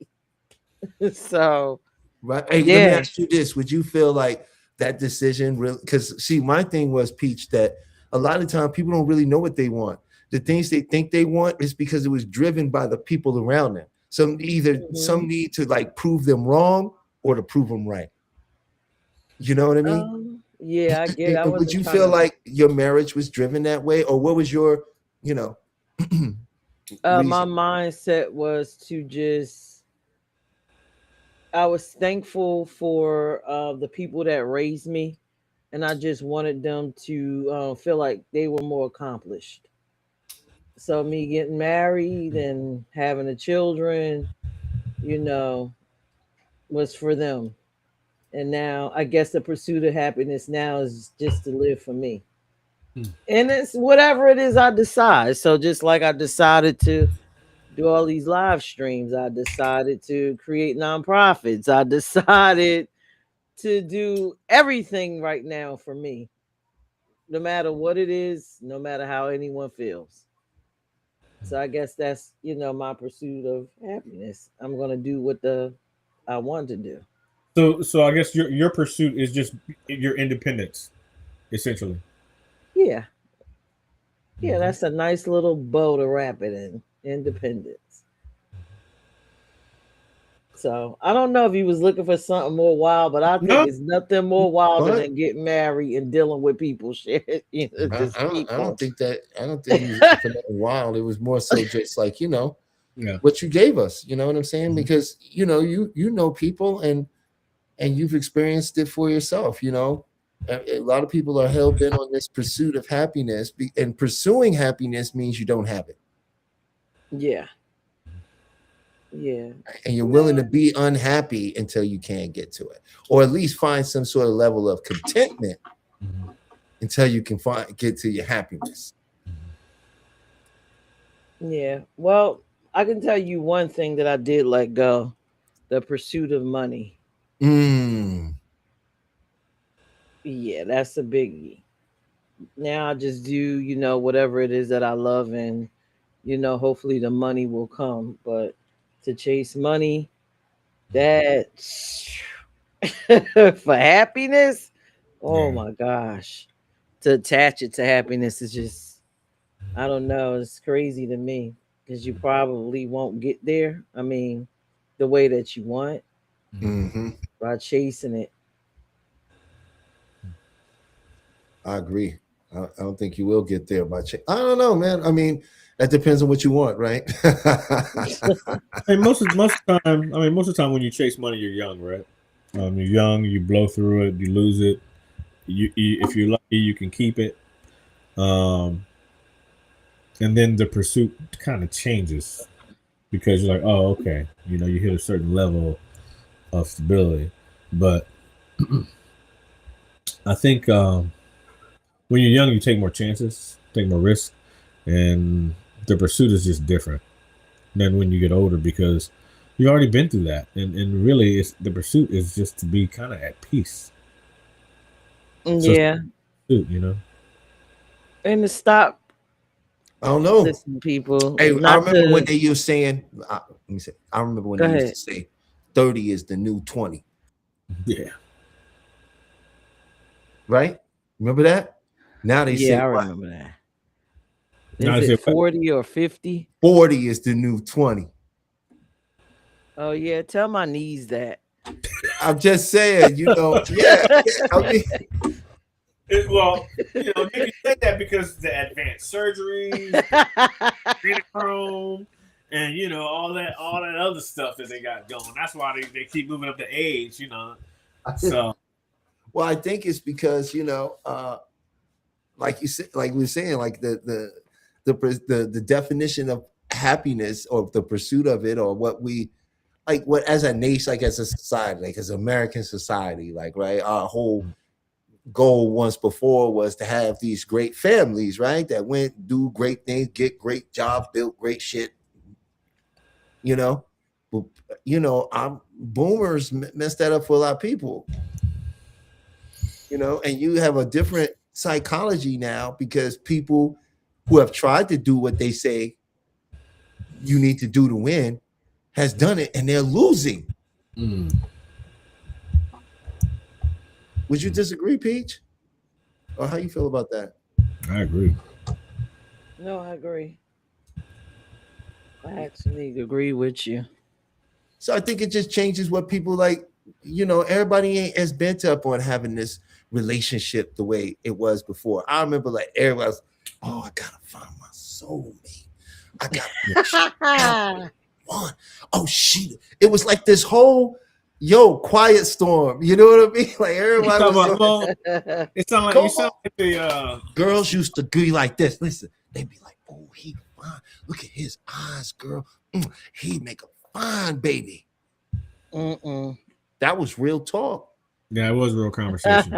So right. Hey, let me ask you this. Would you feel like that decision really, because see, my thing was, Peach, that a lot of time people don't really know what they want. The things they think they want is because it was driven by the people around them. Some need to like prove them wrong or to prove them right. You know what I mean? Yeah, I get it. Would you feel like your marriage was driven that way, or what was your, my mindset was to just, I was thankful for the people that raised me, and I just wanted them to feel like they were more accomplished. So me getting married and having the children, you know, was for them. And now I guess the pursuit of happiness now is just to live for me. Hmm. And it's whatever it is I decide. So just like I decided to do all these live streams, I decided to create nonprofits. I decided to do everything right now for me, no matter what it is, no matter how anyone feels. So I guess that's, my pursuit of happiness. I'm gonna do what the I want to do. So I guess your pursuit is just your independence, essentially. Yeah. Yeah, Mhm. that's a nice little bow to wrap it in. Independence. So I don't know if he was looking for something more wild, but I think No, it's nothing more wilder What? than getting married and dealing with people shit. Just I don't people. think that. I don't think he was looking for nothing wild. It was more so just like yeah. what you gave us. You know what I'm saying? Mhm. Because you know people and you've experienced it for yourself. A lot of people are hell bent on this pursuit of happiness, and pursuing happiness means you don't have it, Yeah. Yeah. and you're willing to be unhappy until you can't get to it, or at least find some sort of level of contentment Mhm. until you can get to your happiness. Yeah. Well, I can tell you one thing that I did let go: the pursuit of money. Mm. Yeah, that's a biggie. Now I just do, whatever it is that I love, and hopefully the money will come. But to chase money, that for happiness, oh Yeah. my gosh. To attach it to happiness is just, I don't know, it's crazy to me because you probably won't get there. I mean, the way that you want Hmm. by chasing it. I agree. I don't think you will get there by I don't know, man. I mean, that depends on what you want, right? And most of the time when you chase money, you're young, right? You're young, you blow through it, you lose it. If you're lucky, you can keep it. Um, and then the pursuit kind of changes because you're like, oh, okay, you hit a certain level of stability. But I think when you're young, you take more chances, take more risks, and the pursuit is just different than when you get older because you've already been through that. And really, the pursuit is just to be kind of at peace. So it's Yeah. a pursuit. And to stop I don't know. listening to people, Hey, I not remember when to they used saying, let me say, I remember when go they used ahead. to say 30 is the new 20, Yeah. right? Remember that? Now they Yeah, say I what? remember that. Now I Is say, it 40 or 50? 40 is the new 20. Oh yeah, tell my niece that. I'm just saying, yeah. I mean, well, they can say that because the advanced surgeries, adrenochrome, and all that other stuff that they got going. That's why they keep moving up the age. So well, I think it's because, like you said, like we were saying, like the definition of happiness or the pursuit of it, or what we like, what as a nation, like as a society, like as American society, like, right, our whole goal once before was to have these great families, right, that went do great things, get great jobs, built great shit, you know. But, I'm boomers messed that up for a lot of people, and you have a different psychology now because people who have tried to do what they say you need to do to win has done it and they're losing. mm, Would you disagree, Peach? Or how you feel about that? I agree. No, I agree. I actually agree with you. So I think it just changes what people like. Everybody ain't as bent up on having this relationship the way it was before. I remember like everybody was, oh, I gotta find my soulmate. I gotta one. Oh shit. It was like this whole Yo, Quiet Storm. You know what I mean? Like You everybody talking was about, well, it sound like Come you sound on. like the girls used to be like this. Listen, they'd be like, "Oh, he fine. Look at his eyes, girl. He make a fine baby." Mm-mm. That was real talk. yeah, it was a real conversation.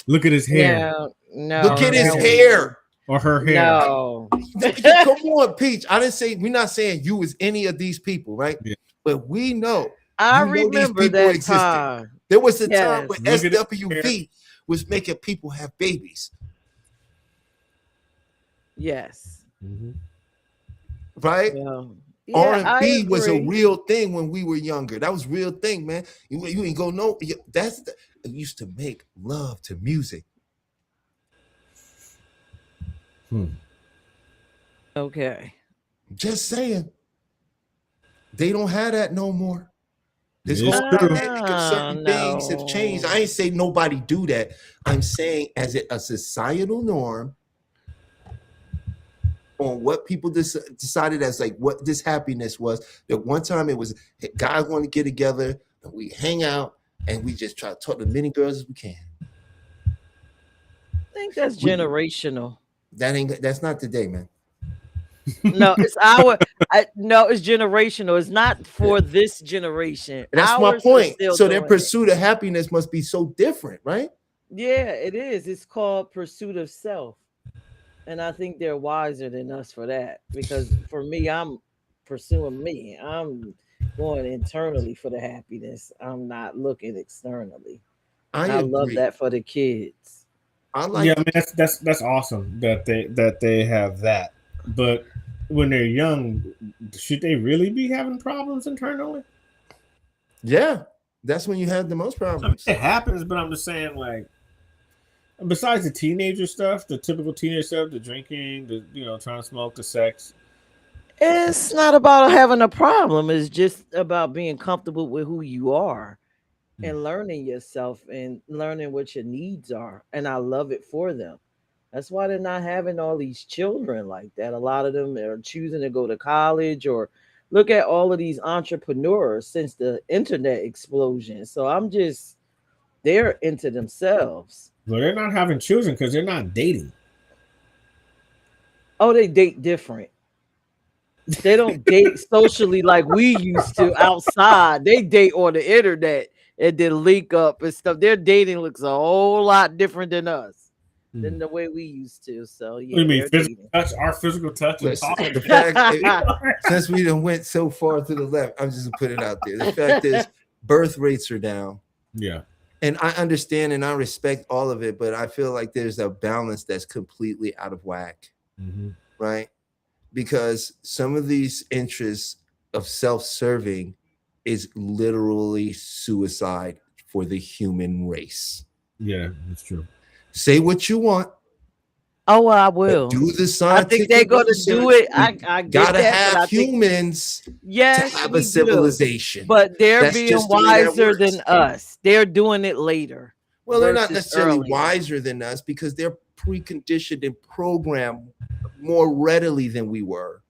Look at his hair No, Look at his no. hair. or her hair. No. Come on, Peach. I didn't say we're not saying you was any of these people, right? Yeah. But we know I you know these remember people that existed. time. There was a time Yes. when Look at his SWV was making people have babies, Yes. Mhm. right? Yeah. R&B I was a agree. real thing when we were younger. That was a real thing, man. You ain't go no. That's the, it used to make love to music. Okay. Just saying, they don't have that no more. This It's whole true. dynamic of certain things have changed. I ain't say nobody do that. I'm saying as a societal norm on what people decided as like what this happiness was. That one time it was guys want to get together and we hang out and we just try to talk to as many girls as we can. I think that's generational. That's not today, man. No, it's no, it's generational. It's not for this generation. And that's my Ours are point. still So their doing it. pursuit of happiness must be so different, right? Yeah, it is. It's called pursuit of self. And I think they're wiser than us for that. Because for me, I'm pursuing me. I'm going internally for the happiness. I'm not looking externally. I love agree. that for the kids. I like Yeah, I mean that's awesome that they have that. But when they're young, should they really be having problems internally? yeah, that's when you have the most I mean, problems. it happens, but I'm just saying, like, besides the teenager stuff, the typical teenage stuff, the drinking, the trying to smoke, the sex. It's not about having a problem. It's just about being comfortable with who you are and learning yourself and learning what your needs are. And I love it for them. That's why they're not having all these children like that. A lot of them are choosing to go to college or look at all of these entrepreneurs since the internet explosion. So they're into themselves. Well, they're not having children because they're not dating. Oh, they date different. They don't date socially like we used to outside. They date on the internet and then link up and stuff. Their dating looks a whole lot different than us, than the way we used to. So yeah, What do you mean they're physical dating. touch? Our physical touch and Listen, talking. the fact since we done went so far to the left, I'm just gonna put it out there. The fact is, birth rates are down. Yeah. And I understand and I respect all of it, but I feel like there's a balance that's completely out of whack, right? Because some of these interests of self-serving is literally suicide for the human race. Yeah, that's true. Say what you want. Oh, well, I will. Do the I scientific think they're going to research. do it. I get Gotta that, but I have think humans yes, to have we a do. civilization. But they're That's being just the way that wiser works. than us. They're doing it later. Well, they're not versus necessarily earlier. wiser than us because they're preconditioned and programmed more readily than we were.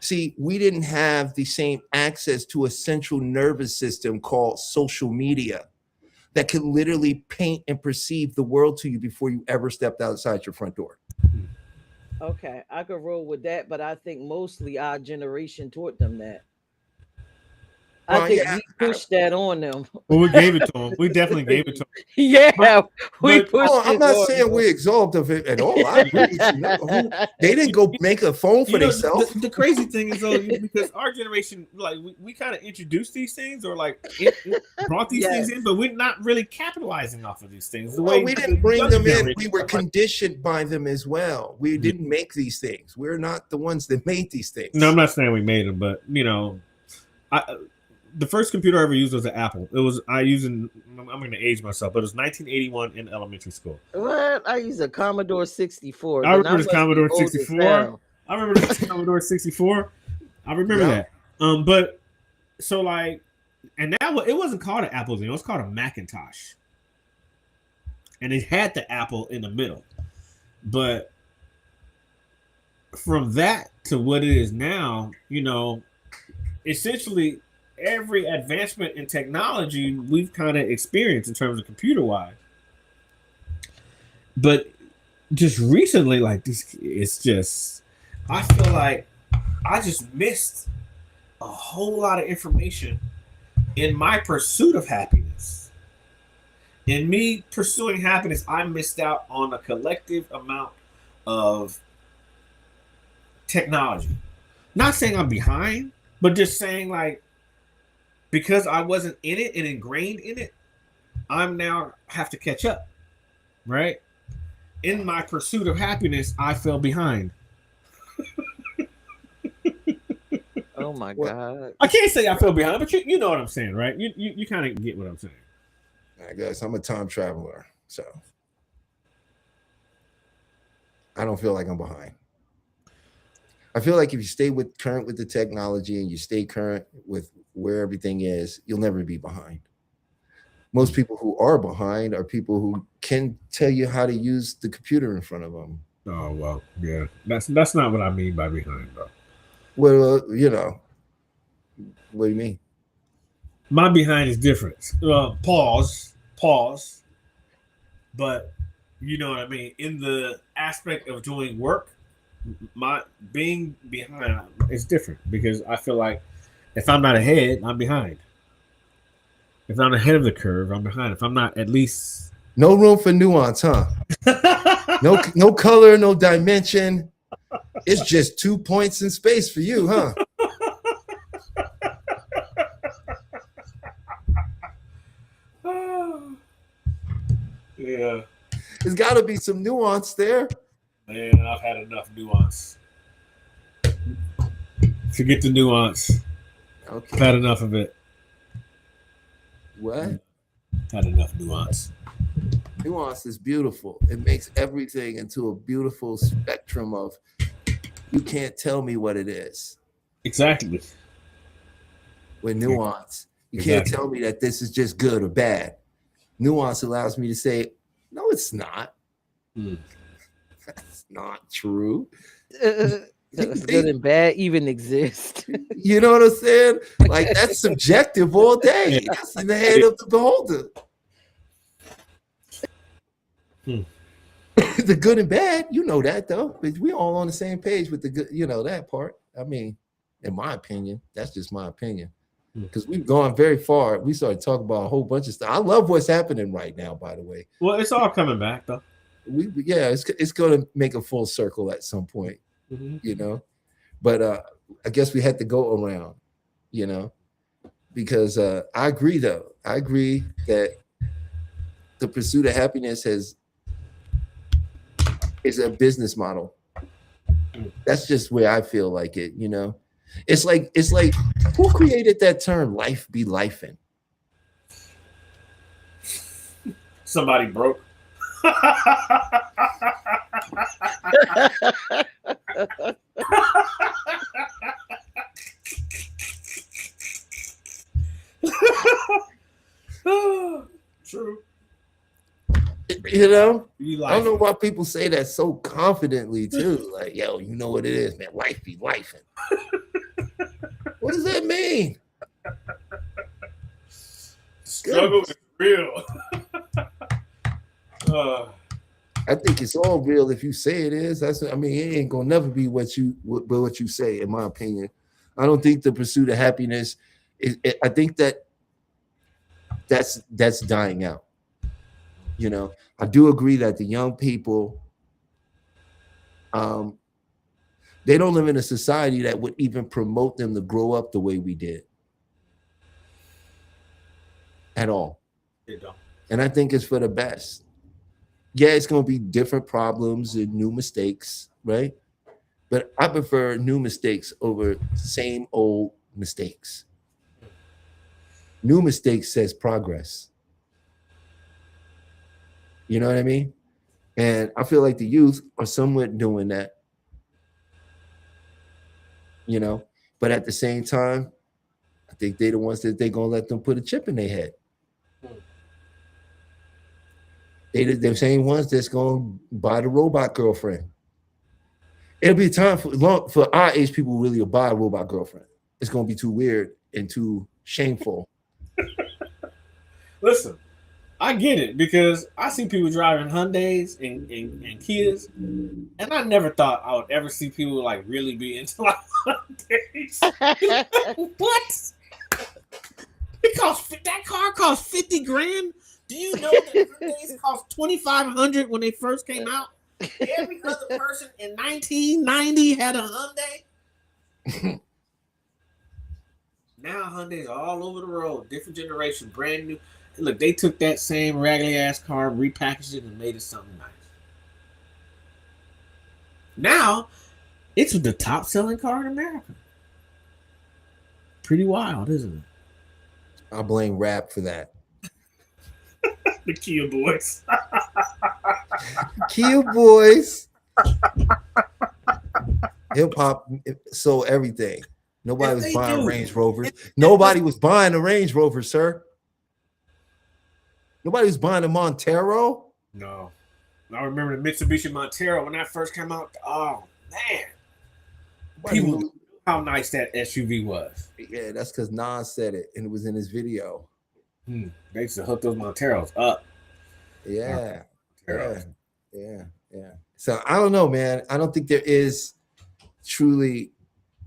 See, we didn't have the same access to a central nervous system called social media that could literally paint and perceive the world to you before you ever stepped outside your front door. Okay, I could roll with that, but I think mostly our generation taught them that. Well, I think yeah, we pushed that on them. Well, we gave it to them. We definitely gave it to them. Yeah, we but- pushed Oh, I'm it not on saying them. we're exalted of it at all. I agree with you. No, they didn't go make a phone for themselves. The crazy thing is though, because our generation, like we kind of introduced these things or like brought these things in, but we're not really capitalizing off of these things. The Well, way we the didn't bring younger them in. generation We were does. conditioned by them as well. We didn't make these things. We're not the ones that made these things. No, I'm not saying we made them, but the first computer I ever used was an Apple. I'm going to age myself, but it was 1981 in elementary school. What? I use a Commodore 64. I then remember must this Commodore be old as 64. hell. I remember this Commodore 64. I remember Yeah. that. But so like, and that it wasn't called an Apple then. It was called a Macintosh, and it had the Apple in the middle. But from that to what it is now, essentially every advancement in technology we've kind of experienced in terms of computer wise. But just recently, like this, it's just, I feel like I just missed a whole lot of information in my pursuit of happiness. In me pursuing happiness, I missed out on a collective amount of technology. Not saying I'm behind, but just saying like, because I wasn't in it and ingrained in it, I'm now have to catch up, right? In my pursuit of happiness, I fell behind. Oh my Well, God. I can't say I fell behind, but you know what I'm saying, right? You kind of get what I'm saying. I guess I'm a time traveler, so I don't feel like I'm behind. I feel like if you stay current with the technology and you stay current with where everything is, you'll never be behind. Most people who are behind are people who can tell you how to use the computer in front of them. Oh well, yeah. That's not what I mean by behind, though. Well, you know, what do you mean? My behind is different. Pause. But you know what I mean. In the aspect of doing work, my being behind is different because I feel like if I'm not ahead, I'm behind. If I'm ahead of the curve, I'm behind. If I'm not at least No room for nuance, huh? No color, no dimension. It's just 2 points in space for you, huh? Yeah. There's got to be some nuance there. Man, I've had enough nuance. Forget the nuance. Okay. I've had enough of it. What? Had enough nuance. Nuance is beautiful. It makes everything into a beautiful spectrum of you can't tell me what it is. Exactly. With nuance, you Exactly. can't tell me that this is just good or bad. Nuance allows me to say, no, it's not. That's not true. Does good and bad even exist? You know what I'm saying? Like that's subjective all day. That's in the head of the beholder. The good and bad, you know that though. But we all on the same page with the good, you know, that part. I mean, in my opinion, that's just my opinion. Because we've gone very far. We started talking about a whole bunch of stuff. I love what's happening right now, by the way. Well, it's all coming back though. It's going to make a full circle at some point, you know. But I guess we had to go around, you know, because I agree though. I agree that the pursuit of happiness is a business model. That's just where I feel like it, you know. It's like who created that term life be lifing? Somebody broke. True. You know, You I don't know why people say that so confidently too. Like, yo, you know what it is, man. Life be lifing. What does that mean? Struggle is real. I think it's all real if you say it is. I mean, it ain't gonna never be what you say, in my opinion. I don't think the pursuit of happiness I think that's dying out. You know, I do agree that the young people, they don't live in a society that would even promote them to grow up the way we did at all. They don't. And I think it's for the best. Yeah, it's going to be different problems and new mistakes, right? But I prefer new mistakes over same old mistakes. New mistakes says progress. You know what I mean? And I feel like the youth are somewhat doing that. You know, but at the same time, I think they're the ones that they're going to let them put a chip in their head. They're the same ones that's going to buy the robot girlfriend. It'll be a time for our age people really will buy a robot girlfriend. It's going to be too weird and too Shameful. Listen, I get it because I see people driving Hyundais and Kias, and I never thought I would ever see people like really be into like Hyundais. What? That car cost 50 grand. Do you know that Hyundais cost 2,500 when they first came out? Every other person in 1990 had a Hyundai. Now Hyundais are all over the road, different generation, brand new. Look, they took that same raggedy ass car, repackaged it, and made it something nice. Now, it's the top selling car in America. Pretty wild, isn't it? I blame rap for that. The Kia Boys. Kia Boys. Hip hop sold everything. Nobody was buying Range Rovers. Nobody was buying a Range Rover, sir. Nobody was buying a Montero. No. I remember the Mitsubishi Montero when that first came out. Oh, man. People knew how nice that SUV was. Yeah, that's because Nas said it, and it was in his video. They used to hook those Monteros up. Yeah. Monteros. Yeah. So I don't know, man. I don't think there is truly.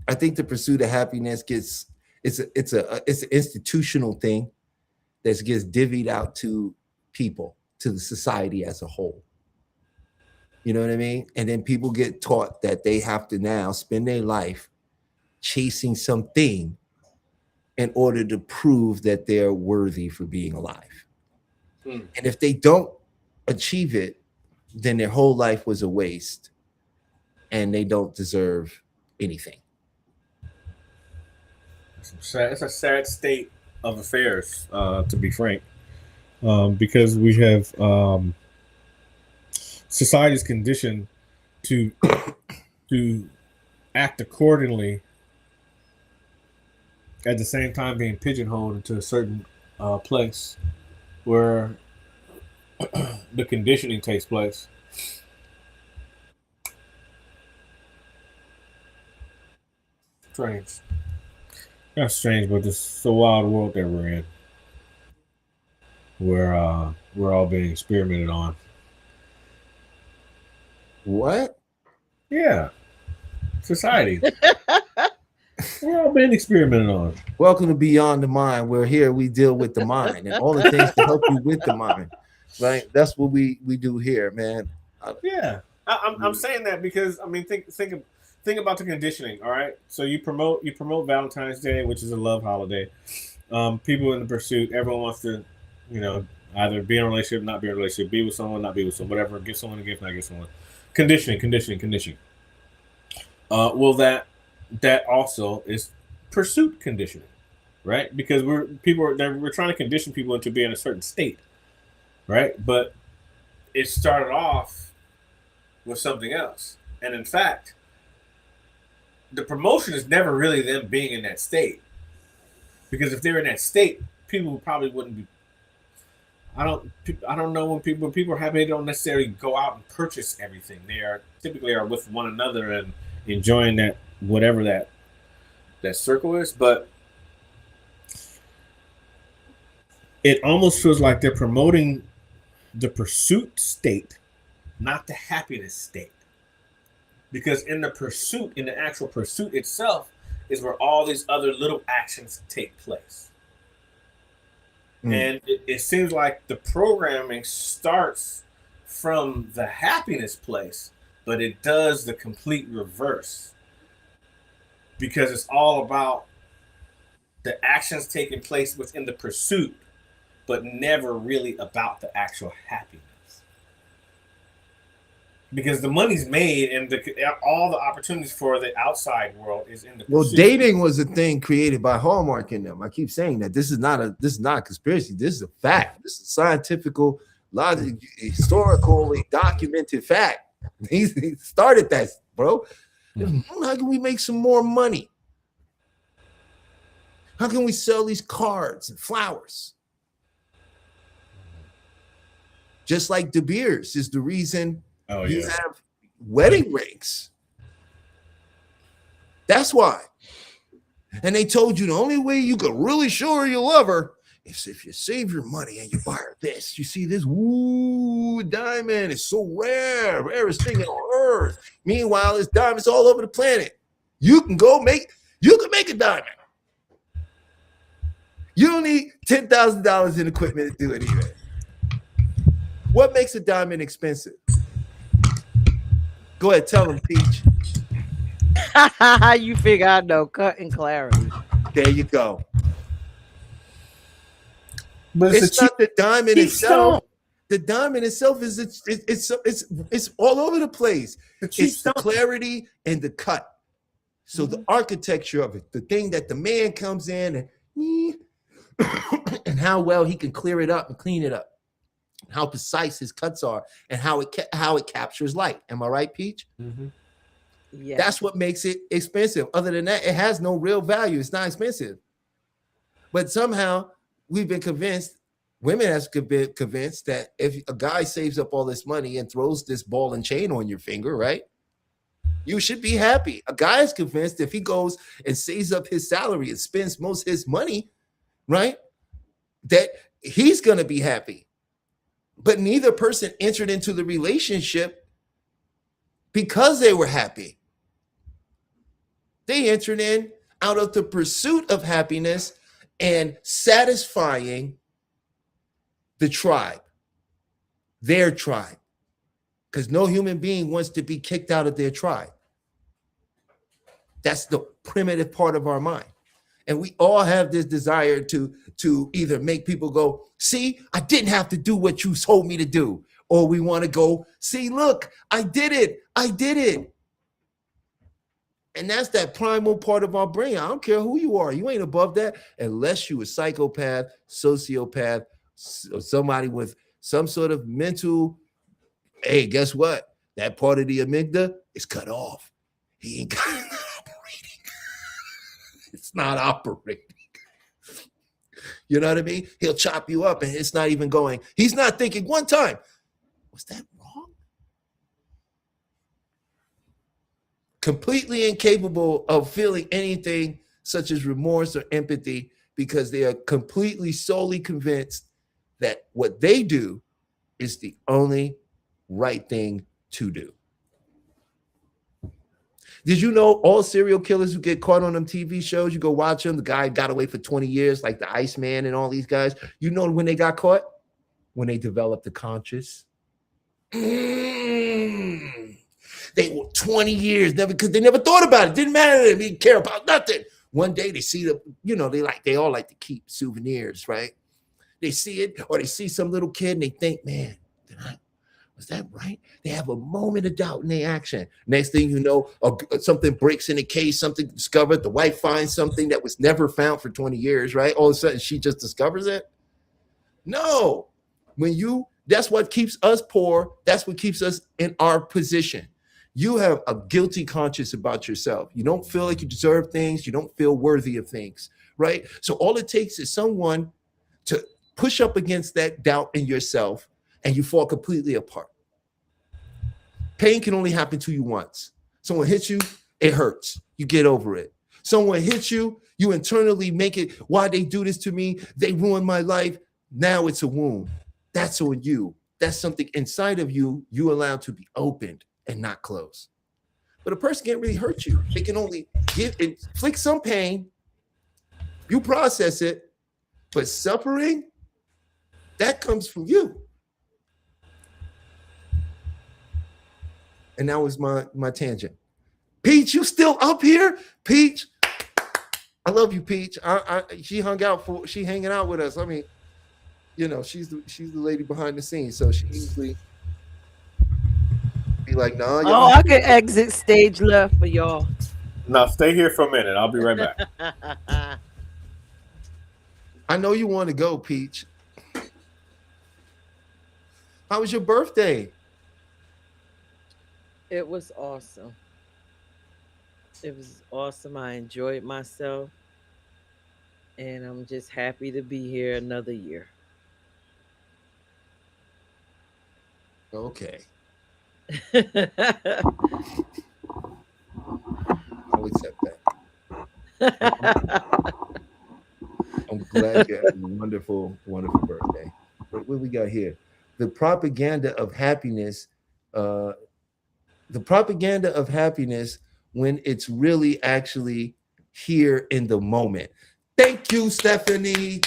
I think the pursuit of happiness it's an institutional thing that gets divvied out to people, to the society as a whole. You know what I mean? And then people get taught that they have to now spend their life chasing something in order to prove that they're worthy for being alive. And if they don't achieve it, then their whole life was a waste and they don't deserve anything. It's a sad state of affairs, to be frank, because we have society's conditioned to act accordingly, at the same time being pigeonholed into a certain place where the conditioning takes place. Strange. That's strange, but it's a wild world that we're in, where we're all being experimented on. What? Yeah, society. We're all being experimented on. Welcome to Beyond the Mind. Where here we deal with the mind and all the things to help you with the mind. Right? That's what we do here, man. Yeah, I'm saying that because I mean, think about the conditioning. All right, so you promote Valentine's Day, which is a love holiday. People in the pursuit, everyone wants to, either be in a relationship, not be in a relationship, be with someone, not be with someone, whatever. Give someone a gift, not give someone. Conditioning. Well, that also is pursuit conditioning, right? Because we're trying to condition people into being a certain state, right? But it started off with something else, and in fact, the promotion is never really them being in that state, because if they're in that state, people probably wouldn't be. I don't know when people are happy, they don't necessarily go out and purchase everything. They are typically with one another and enjoying that whatever that circle is, but it almost feels like they're promoting the pursuit state, not the happiness state. Because in the actual pursuit itself is where all these other little actions take place. And it seems like the programming starts from the happiness place, but it does the complete reverse. Because it's all about the actions taking place within the pursuit, but never really about the actual happiness. Because the money's made and all the opportunities for the outside world is in the pursuit. Well, dating was a thing created by Hallmark in them. I keep saying that this is not a conspiracy. This is a fact. This is a scientific, historically documented fact. He started that, bro. How can we make some more money? How can we sell these cards and flowers? Just like De Beers is the reason you have wedding rings. That's why. And they told you the only way you could really show her you love her is if you save your money and you buy her this. You see this diamond is so rare, rarest thing on earth. Meanwhile, there's diamonds all over the planet. You can make a diamond. You don't need $10,000 in equipment to do it either. What makes a diamond expensive? Go ahead, tell them, Peach. You figure I know cut and clarity. There you go. But It's not the diamond cheap itself. stone. The diamond itself is it's all over the place. It's the clarity and the cut. So the architecture of it, the thing that the man comes in and how well he can clear it up and clean it up, how precise his cuts are, and how it captures light. Am I right, Peach? Mhm. Yeah. That's what makes it expensive. Other than that, it has no real value. It's not expensive. But somehow we've been convinced, women have been convinced that if a guy saves up all this money and throws this ball and chain on your finger, right? You should be happy. A guy is convinced if he goes and saves up his salary and spends most of his money, right, that he's going to be happy. But neither person entered into the relationship because they were happy. They entered in out of the pursuit of happiness and satisfying the tribe, their tribe, because no human being wants to be kicked out of their tribe. That's the primitive part of our mind. And we all have this desire to either make people go, see, I didn't have to do what you told me to do. Or we want to go, see, look, I did it. I did it. And that's that primal part of our brain. I don't care who you are. You ain't above that unless you a psychopath, sociopath, or somebody with some sort of mental, hey, guess what? That part of the amygdala is cut off. He ain't got it operating. It's not operating. You know what I mean? He'll chop you up and it's not even going. He's not thinking one time, was that wrong? Completely incapable of feeling anything such as remorse or empathy because they are completely solely convinced that what they do is the only right thing to do. Did you know all serial killers who get caught on them TV shows, you go watch them, the guy got away for 20 years, like the Iceman and all these guys, you know when they got caught? When they developed the conscious. They were 20 years, because they never thought about it. Didn't matter to them. They didn't care about nothing. One day they see the, they all like to keep souvenirs, right? They see it, or they see some little kid and they think, man, was that right? They have a moment of doubt in their action. Next thing you know, something breaks in the case, something discovered. The wife finds something that was never found for 20 years, right? All of a sudden she just discovers it. No, that's what keeps us poor. That's what keeps us in our position. You have a guilty conscience about yourself. You don't feel like you deserve things. You don't feel worthy of things, right? So all it takes is someone to push up against that doubt in yourself and you fall completely apart. Pain can only happen to you once. Someone hits you, it hurts. You get over it. Someone hits you, you internally make it, why they do this to me? They ruined my life. Now it's a wound. That's on you. That's something inside of you allow to be opened and not closed. But a person can't really hurt you. They can only inflict some pain. You process it, but suffering, that comes from you. And that was my tangent. Peach, you still up here? Peach, I love you, Peach. She hanging out with us. I mean, she's the lady behind the scenes, so she usually be like, "No, Oh, I could exit stage left for y'all. No, stay here for a minute. I'll be right back. I know you want to go, Peach. How was your birthday? It was awesome. It was awesome. I enjoyed myself. And I'm just happy to be here another year. Okay, I'll accept that. I'm glad you had a wonderful, wonderful birthday. What we got here? The propaganda of happiness. Uh, the propaganda of happiness when it's really actually here in the moment. Thank you, Stephanie.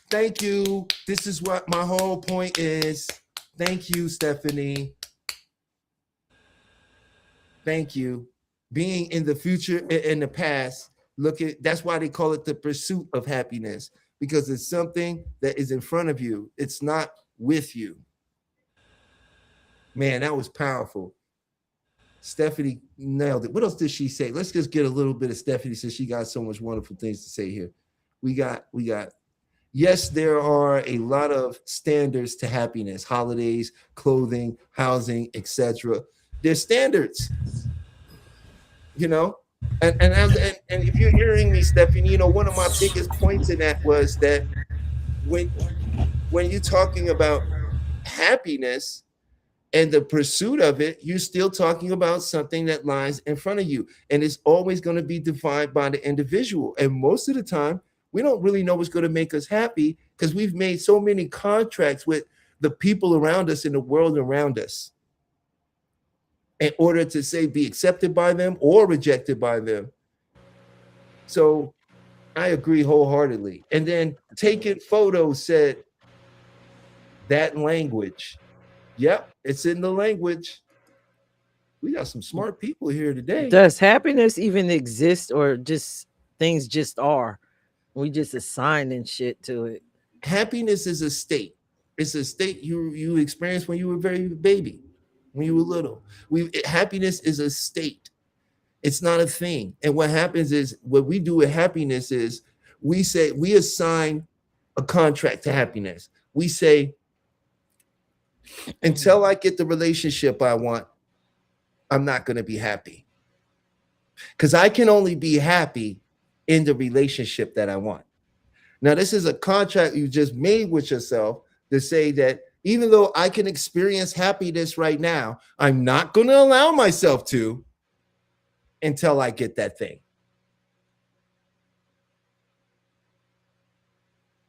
Thank you. This is what my whole point is. Thank you, Stephanie. Thank you. Being in the future and in the past, look at that's why they call it the pursuit of happiness, because it's something that is in front of you. It's not with you. Man, that was powerful. Stephanie nailed it. What else did she say? Let's just get a little bit of Stephanie since she got so much wonderful things to say here. We got, yes, there are a lot of standards to happiness, holidays, clothing, housing, etc. There's standards, you know. And if you're hearing me, Stephanie, you know, one of my biggest points in that was that when you're talking about happiness and the pursuit of it, you're still talking about something that lies in front of you. And it's always going to be defined by the individual. And most of the time, we don't really know what's going to make us happy because we've made so many contracts with the people around us and the world around us in order to say be accepted by them or rejected by them. So I agree wholeheartedly. And then taking photos said that language. Yep, it's in the language. We got some smart people here today. Does happiness even exist, or just things just are? We just assigning shit to it. Happiness is a state. It's a state you experienced when you were very baby, when you were little. Happiness is a state. It's not a thing. And what happens is what we do with happiness is we assign a contract to happiness. We say, until I get the relationship I want, I'm not going to be happy. Because I can only be happy in the relationship that I want. Now, this is a contract you just made with yourself to say that even though I can experience happiness right now, I'm not going to allow myself to until I get that thing.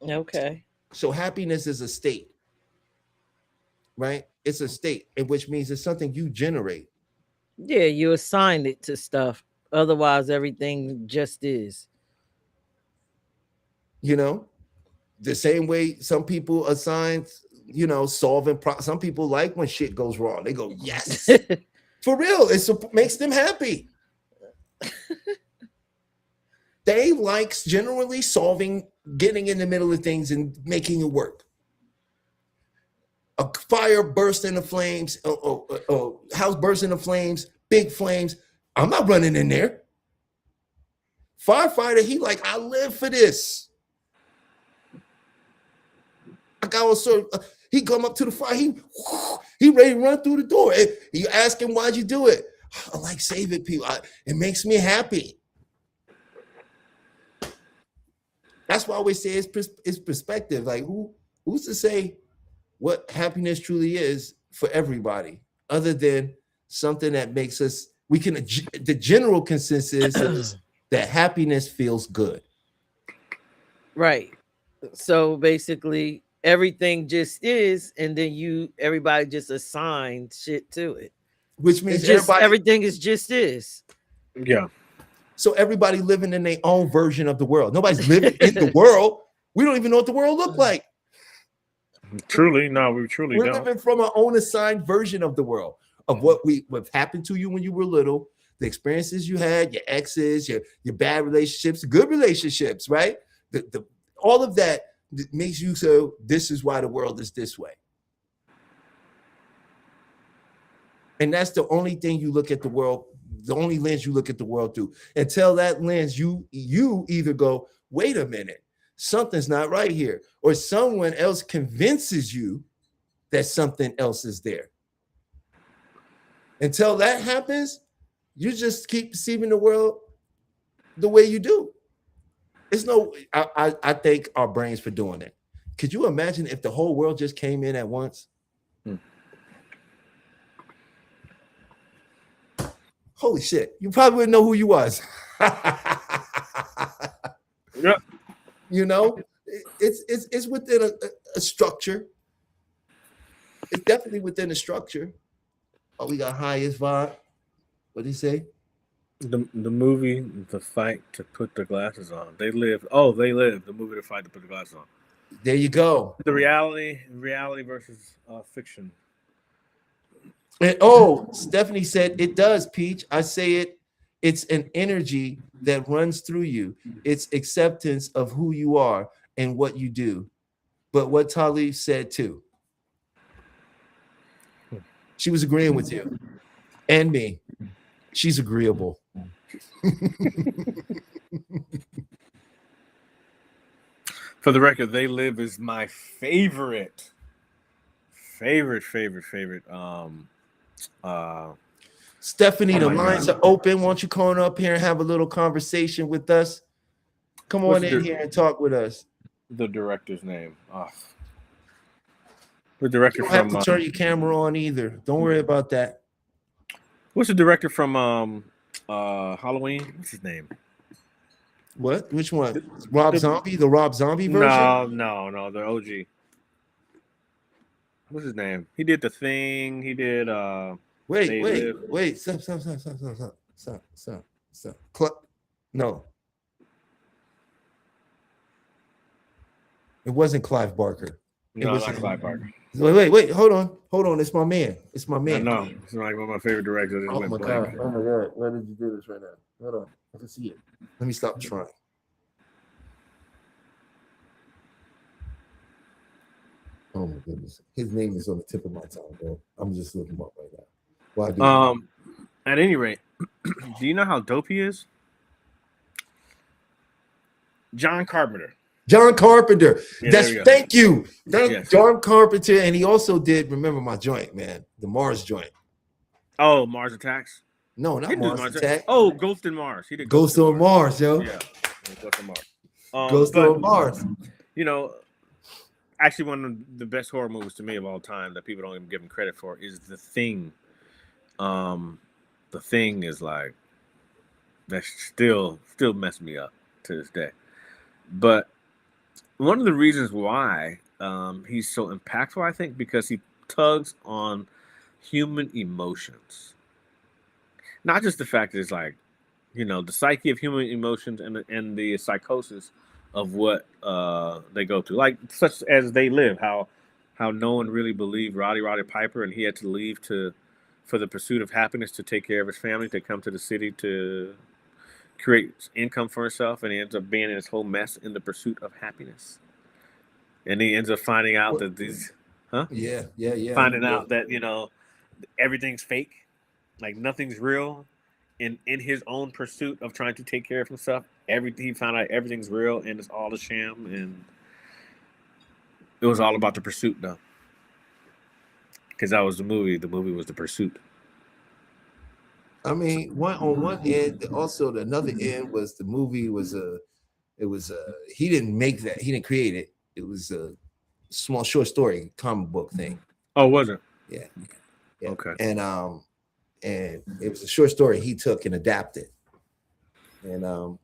Okay. So happiness is a state, right? It's a state, which means it's something you generate. Yeah, you assigned it to stuff. Otherwise, everything just is. You know, the same way some people assign, you know, solving some people like when shit goes wrong. They go, yes. For real. It makes them happy. They like generally solving, getting in the middle of things and making it work. A fire burst into flames, house burst into flames, big flames. I'm not running in there. Firefighter, he like, I live for this. I got he come up to the fire, he ready to run through the door. You ask him, why'd you do it? I like saving people. It makes me happy. That's why I always say it's perspective. Like who's to say what happiness truly is for everybody, other than something that makes us, the general consensus is that happiness feels good. Right. So basically everything just is, and then everybody just assigned shit to it. Which means everything is just is. Yeah. So everybody living in their own version of the world. Nobody's living in the world. We don't even know what the world look like. Truly, no, we truly We're don't. living from our own assigned version of the world, of what happened to you when you were little, the experiences you had, your exes, your bad relationships, good relationships, right? All of that makes you so this is why the world is this way. And that's the only thing you look at the world, the only lens you look at the world through. Until that lens, you either go, wait a minute, something's not right here, or someone else convinces you that something else is there. Until that happens, you just keep perceiving the world the way you do. I thank our brains for doing it. Could you imagine if the whole world just came in at once? Holy shit, you probably wouldn't know who you was. Yeah. You know, it's within a structure. It's definitely within a structure. Oh, we got highest vibe. What did he say? The movie, The Fight to Put the Glasses On. They live. Oh, They Live. The movie, The Fight to Put the Glasses On. There you go. The reality versus fiction. And, oh, Stephanie said it does, Peach. I say it. It's an energy that runs through you. It's acceptance of who you are and what you do. But what Talib said too. She was agreeing with you and me. She's agreeable. For the record, They Live is my favorite. Stephanie, the my lines God. are open. Why don't you come on up here and have a little conversation with us? Come on What's in the- here and talk with us. The director's name. The You director don't have from to turn your camera on either. Don't worry about that. what's the director from Halloween? What's his name? What? Which one? Rob the- Zombie? The Rob Zombie version? No, the OG. What's his name? He did The Thing. He did They Wait. Live. Stop. No. It wasn't Clive Barker. No, was- not Clive Barker. Wait. Hold on. It's my man. I know. It's like one of my favorite directors. I just Oh went my blank. god. Why did you do this right now? Hold on. I can see it. Let me stop trying. Oh my goodness. His name is on the tip of my tongue, bro. I'm just looking him up right now. Why do At any rate, do you know how dope he is? John Carpenter. John Carpenter. Yeah, there we go. Thank you. Yes. John Carpenter. And he also did Remember My Joint, man. The Mars joint. Oh, Mars Attacks. No, He not did Mars Attack. Oh, Ghost in Mars. He did Ghost on Mars, yo. Yeah, Ghost on Mars. Ghost but, on Mars. You know, actually, one of the best horror movies to me of all time that people don't even give him credit for is The Thing. The Thing is like that still mess me up to this day. But one of the reasons why he's so impactful, I think, because he tugs on human emotions. Not just the fact that it's like, the psyche of human emotions and the psychosis of what they go through, like such as They Live. How no one really believed Roddy Piper, and he had to leave for the pursuit of happiness to take care of his family, to come to the city to create income for himself, and he ends up being in this whole mess in the pursuit of happiness. And he ends up finding out that these, Yeah. finding out that everything's fake, like nothing's real. In his own pursuit of trying to take care of himself, he found out everything's real and it's all a sham, and it was all about the pursuit, though. Because that was the movie. The movie was The Pursuit. I mean, on one end, also the another end was the movie he didn't make that, he didn't create it. It was a small short story comic book thing. Oh, was it? Yeah. Okay. And it was a short story he took and adapted. And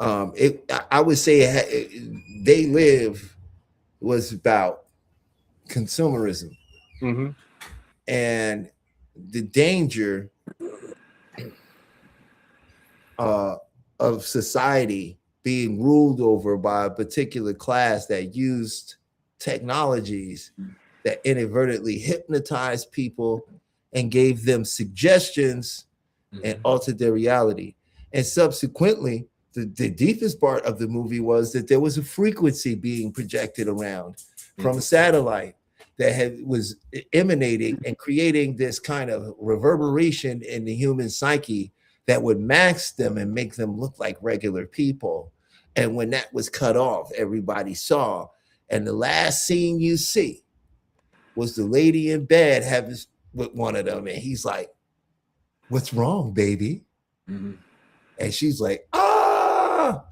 I would say They Live was about consumerism Mm-hmm. and the danger of society being ruled over by a particular class that used technologies that inadvertently hypnotized people and gave them suggestions and altered their reality. And subsequently, the deepest part of the movie was that there was a frequency being projected around from a satellite that was emanating and creating this kind of reverberation in the human psyche that would mask them and make them look like regular people. And when that was cut off, everybody saw. And the last scene you see was the lady in bed having with one of them. And he's like, "What's wrong, baby?" Mm-hmm. And she's like, "Ah,"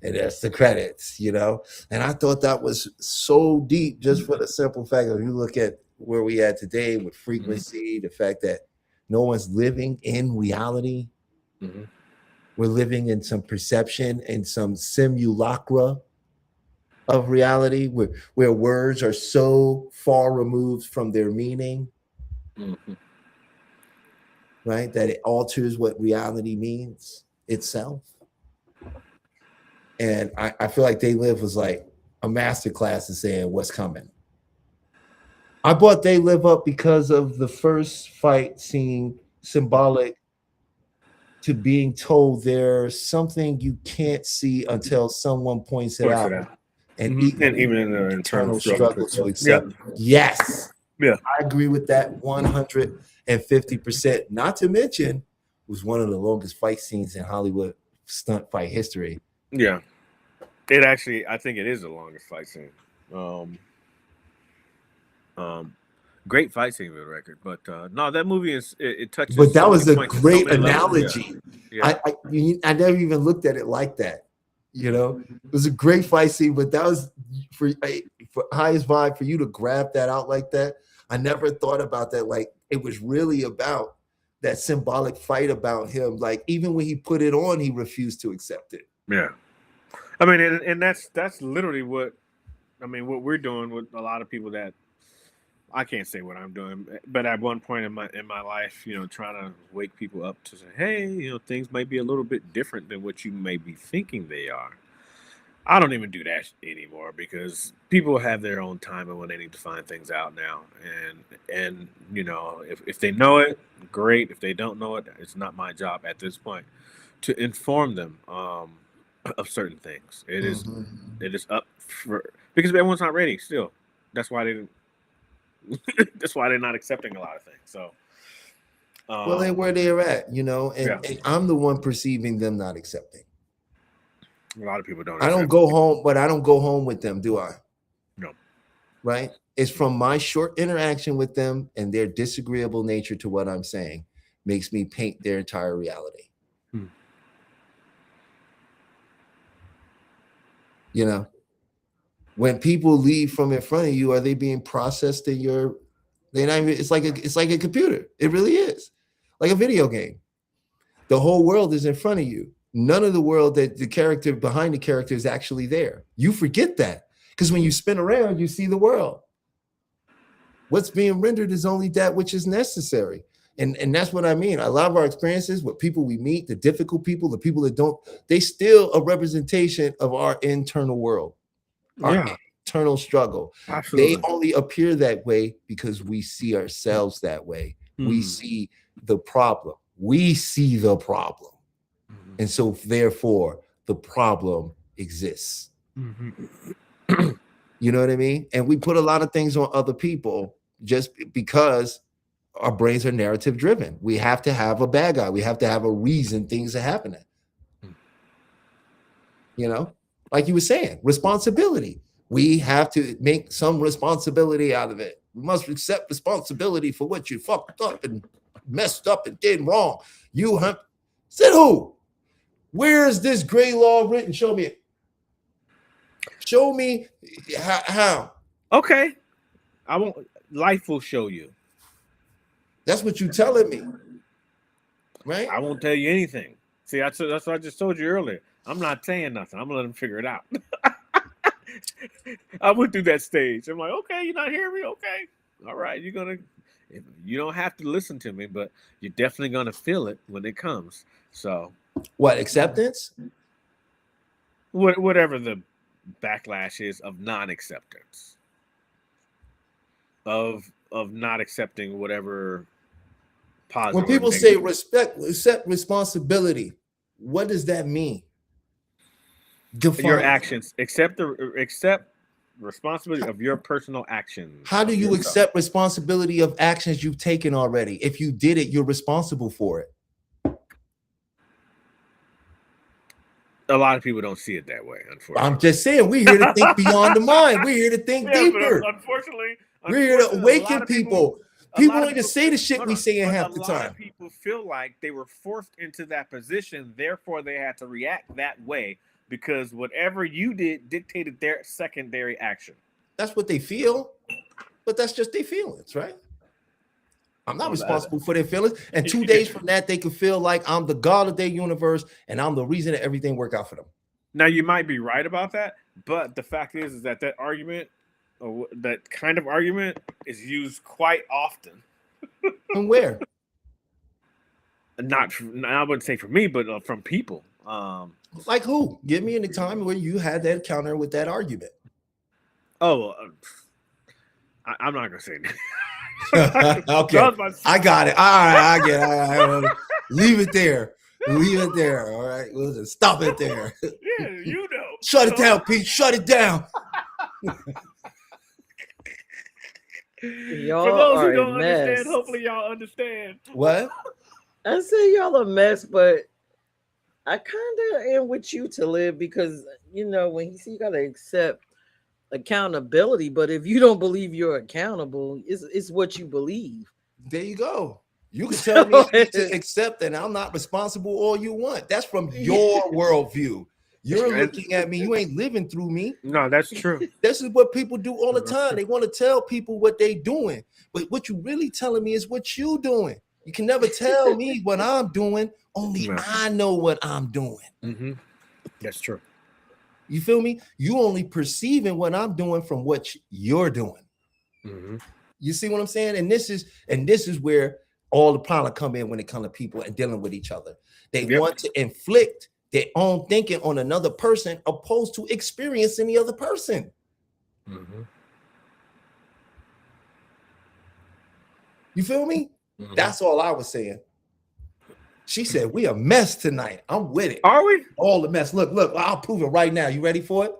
and that's the credits, And I thought that was so deep just for the simple fact that you look at where we at today with frequency, the fact that no one's living in reality. Mm-hmm. We're living in some perception and some simulacra of reality where words are so far removed from their meaning, right? That it alters what reality means itself. And I feel like They Live was like a masterclass in saying what's coming. I brought They Live up because of the first fight scene symbolic to being told there's something you can't see until someone points it out. And even in the internal struggle to accept. Yes. Yeah. I agree with that 150%. Not to mention, it was one of the longest fight scenes in Hollywood stunt fight history. Yeah. It actually, I think it is the longest fight scene. Great fight scene for the record, but no, that movie it touches. But that so was many a points at great so many levels. analogy. Yeah. I never even looked at it like that. You know, it was a great fight scene, but that was for highest vibe for you to grab that out like that. I never thought about that. Like it was really about that symbolic fight about him. Like even when he put it on, he refused to accept it. Yeah, I mean, and that's literally what we're doing with a lot of people that I can't say what I'm doing, but at one point in my life, trying to wake people up to say, hey, things might be a little bit different than what you may be thinking they are. I don't even do that anymore because people have their own time and when they need to find things out now. And if they know it, great. If they don't know it, it's not my job at this point to inform them of certain things. It is up for because everyone's not ready still. That's why they. That's why they're not accepting a lot of things. So, well, they're where they're at, and I'm the one perceiving them not accepting. A lot of people don't. I don't go home, but I don't go home with them, do I? No. Right? It's from my short interaction with them and their disagreeable nature to what I'm saying makes me paint their entire reality. When people leave from in front of you, are they being processed in your? It's like a computer. It really is, like a video game. The whole world is in front of you. None of the world that the character behind the character is actually there. You forget that because when you spin around, you see the world. What's being rendered is only that which is necessary, and that's what I mean. A lot of our experiences with people we meet, the difficult people, the people that don't, they still a representation of our internal world. Our internal struggle. Absolutely. They only appear that way because we see ourselves that way. We see the problem. We see the problem. And so therefore the problem exists. You know what I mean? And we put a lot of things on other people just because our brains are narrative driven. We have to have a bad guy. We have to have a reason things are happening. Like you were saying, responsibility. We have to make some responsibility out of it. We must accept responsibility for what you fucked up and messed up and did wrong. You have said who? Where is this gray law written? Show me it. Show me how. Okay. I won't. Life will show you. That's what you're telling me. Right? I won't tell you anything. See, that's what I just told you earlier. I'm not saying nothing. I'm gonna let them figure it out. I went through that stage. I'm like, okay, you're not hearing me? Okay. All right. You don't have to listen to me, but you're definitely gonna feel it when it comes. So what, acceptance? Whatever the backlash is of non-acceptance. Of not accepting whatever positive. When people say accept responsibility, what does that mean? Define your actions. Accept responsibility of your personal actions. How do you accept responsibility of actions you've taken already? If you did it, you're responsible for it. A lot of people don't see it that way, unfortunately. I'm just saying, we're here to think beyond the mind. We're here to think deeper. Unfortunately, we're here to awaken people. People don't even say the shit we say in half the time. A lot of people feel like they were forced into that position, therefore they had to react that way because whatever you did dictated their secondary action. That's what they feel, but that's just their feelings, right? I'm not Oh, responsible for their feelings. And 2 days from that, they could feel like I'm the God of their universe and I'm the reason that everything worked out for them. Now you might be right about that, but the fact is that argument, or that kind of argument, is used quite often. And where? I wouldn't say for me, but from people. Like who? Give me in the time where you had that counter with that argument. Oh, I'm not gonna say that. Okay, I got it. All right, I get it. All right. Leave it there. Leave it there. All right, we'll just stop it there. Yeah, you know. Shut it down, Pete. Shut it down. Y'all For those are who don't a mess. understand, hopefully y'all understand. What? I say y'all a mess, but I kind of am with you to live because when you see you gotta accept accountability, but if you don't believe you're accountable, it's what you believe. There you go. You can tell me to accept that I'm not responsible all you want. That's from your worldview. You're looking at me. You ain't living through me. No, that's true. This is what people do all the time. They want to tell people what they doing. But what you really telling me is what you doing. You can never tell me what I'm doing. Only I know what I'm doing. Mm-hmm. That's true. You feel me? You only perceiving what I'm doing from what you're doing. Mm-hmm. You see what I'm saying? And this is where all the problem come in when it comes to people and dealing with each other. They want to inflict their own thinking on another person opposed to experiencing the other person. Mm-hmm. You feel me? Mm-hmm. That's all I was saying. She said, we a mess tonight. I'm with it. Are we? All the mess. Look, I'll prove it right now. You ready for it?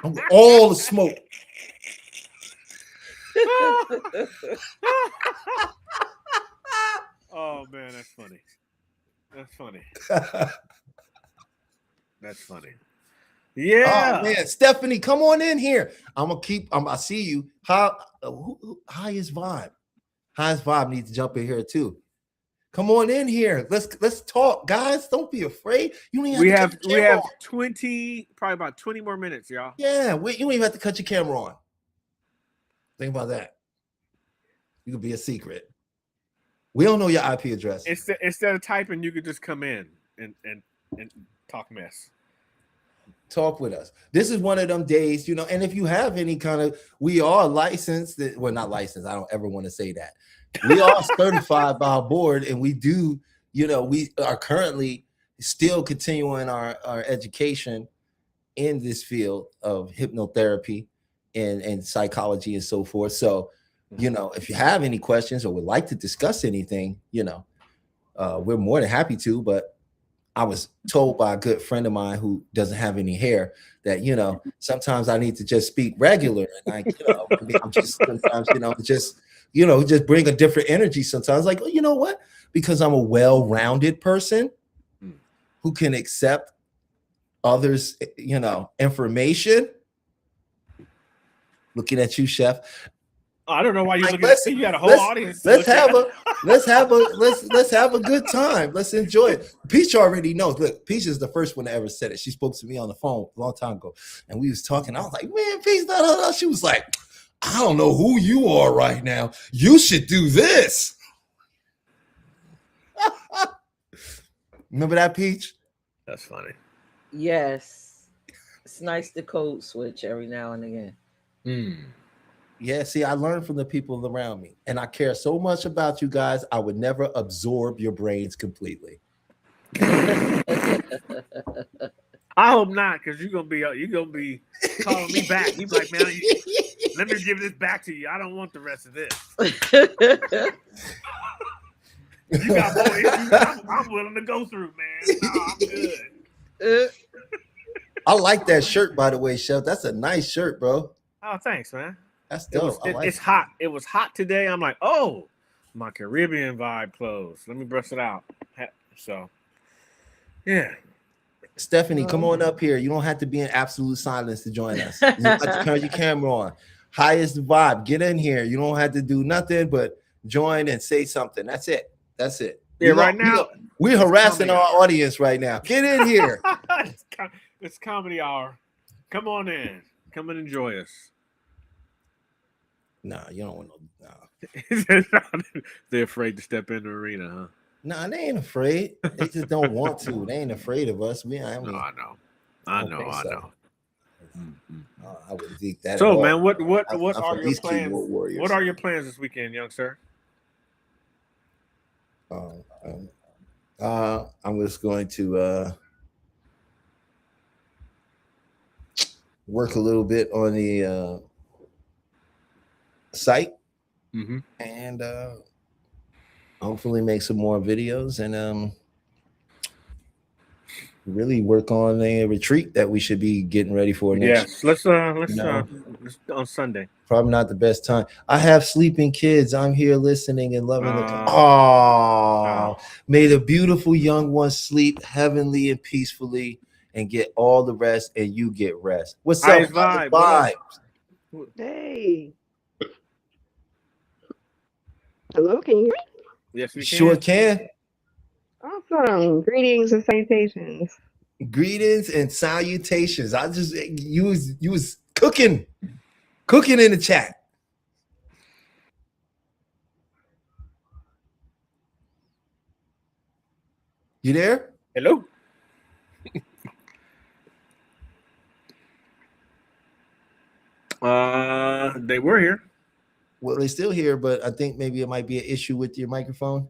I'm with all the smoke. Oh man, that's funny. That's funny. That's funny. Yeah. Oh man, Stephanie, come on in here. I see you. Highest vibe. Highest vibe needs to jump in here too. Come on in here. Let's talk, guys. Don't be afraid. You don't even have we have 20, probably about 20 more minutes, y'all. Yeah, you don't even have to cut your camera on. Think about that. You could be a secret. We don't know your IP address. Instead of typing, you could just come in and talk mess. Talk with us. This is one of them days, and if you have any kind of, we are licensed, well, not licensed. I don't ever want to say that. We are certified by our board, and we do, we are currently still continuing our education in this field of hypnotherapy and psychology and so forth. So, if you have any questions or would like to discuss anything, we're more than happy to, but I was told by a good friend of mine who doesn't have any hair that, sometimes I need to just speak regular. And I'm just sometimes, just bring a different energy sometimes. Like, you know what? Because I'm a well-rounded person who can accept others, information. Looking at you, Chef. I don't know why you looking at me. You got a whole audience. Let's have a good time. Let's enjoy it. Peach already knows. Look, Peach is the first one that ever said it. She spoke to me on the phone a long time ago, and we was talking. I was like, "Man, Peach." She was like, "I don't know who you are right now. You should do this." Remember that, Peach? That's funny. Yes, it's nice to code switch every now and again. Yeah, see, I learned from the people around me, and I care so much about you guys. I would never absorb your brains completely. I hope not, because you're gonna be calling me back. You be like, man, let me give this back to you. I don't want the rest of this. You got more issues I'm willing to go through, man. No, I'm good. I like that shirt, by the way, Chef. That's a nice shirt, bro. Oh, thanks, man. That's dope. It's hot. It was hot today. I'm like, oh, my Caribbean vibe clothes. Let me brush it out. So, yeah. Stephanie, come on up here. You don't have to be in absolute silence to join us. You have to turn your camera on. Highest vibe. Get in here. You don't have to do nothing but join and say something. That's it. Yeah, right now we're harassing our audience right now. Get in here. It's comedy hour. Come on in. Come and enjoy us. Nah, you don't want no. Nah. They're afraid to step in the arena, huh? Nah, they ain't afraid. They just don't want to. They ain't afraid of us. I No, mean, I know. I I don't know. think I so. know. I wouldn't think that. So, at all. man, what I'm are from your these plans? keyboard warriors. What are your plans this weekend, young sir? I'm just going to work a little bit on the site Mm-hmm. and hopefully make some more videos and really work on a retreat that we should be getting ready for next year. Yes, let's on Sunday. Probably not the best time. I have sleeping kids. I'm here listening and loving the. May the beautiful young ones sleep heavenly and peacefully and get all the rest, and you get rest. What's Highest up, vibe? What Vibes? up? Hey. Hello, can you hear me? Yes, we Sure can. can. Awesome. Greetings and salutations. Greetings and salutations. I just you was cooking in the chat. You there? Hello. They were here. Well, they're still here, but I think maybe it might be an issue with your microphone.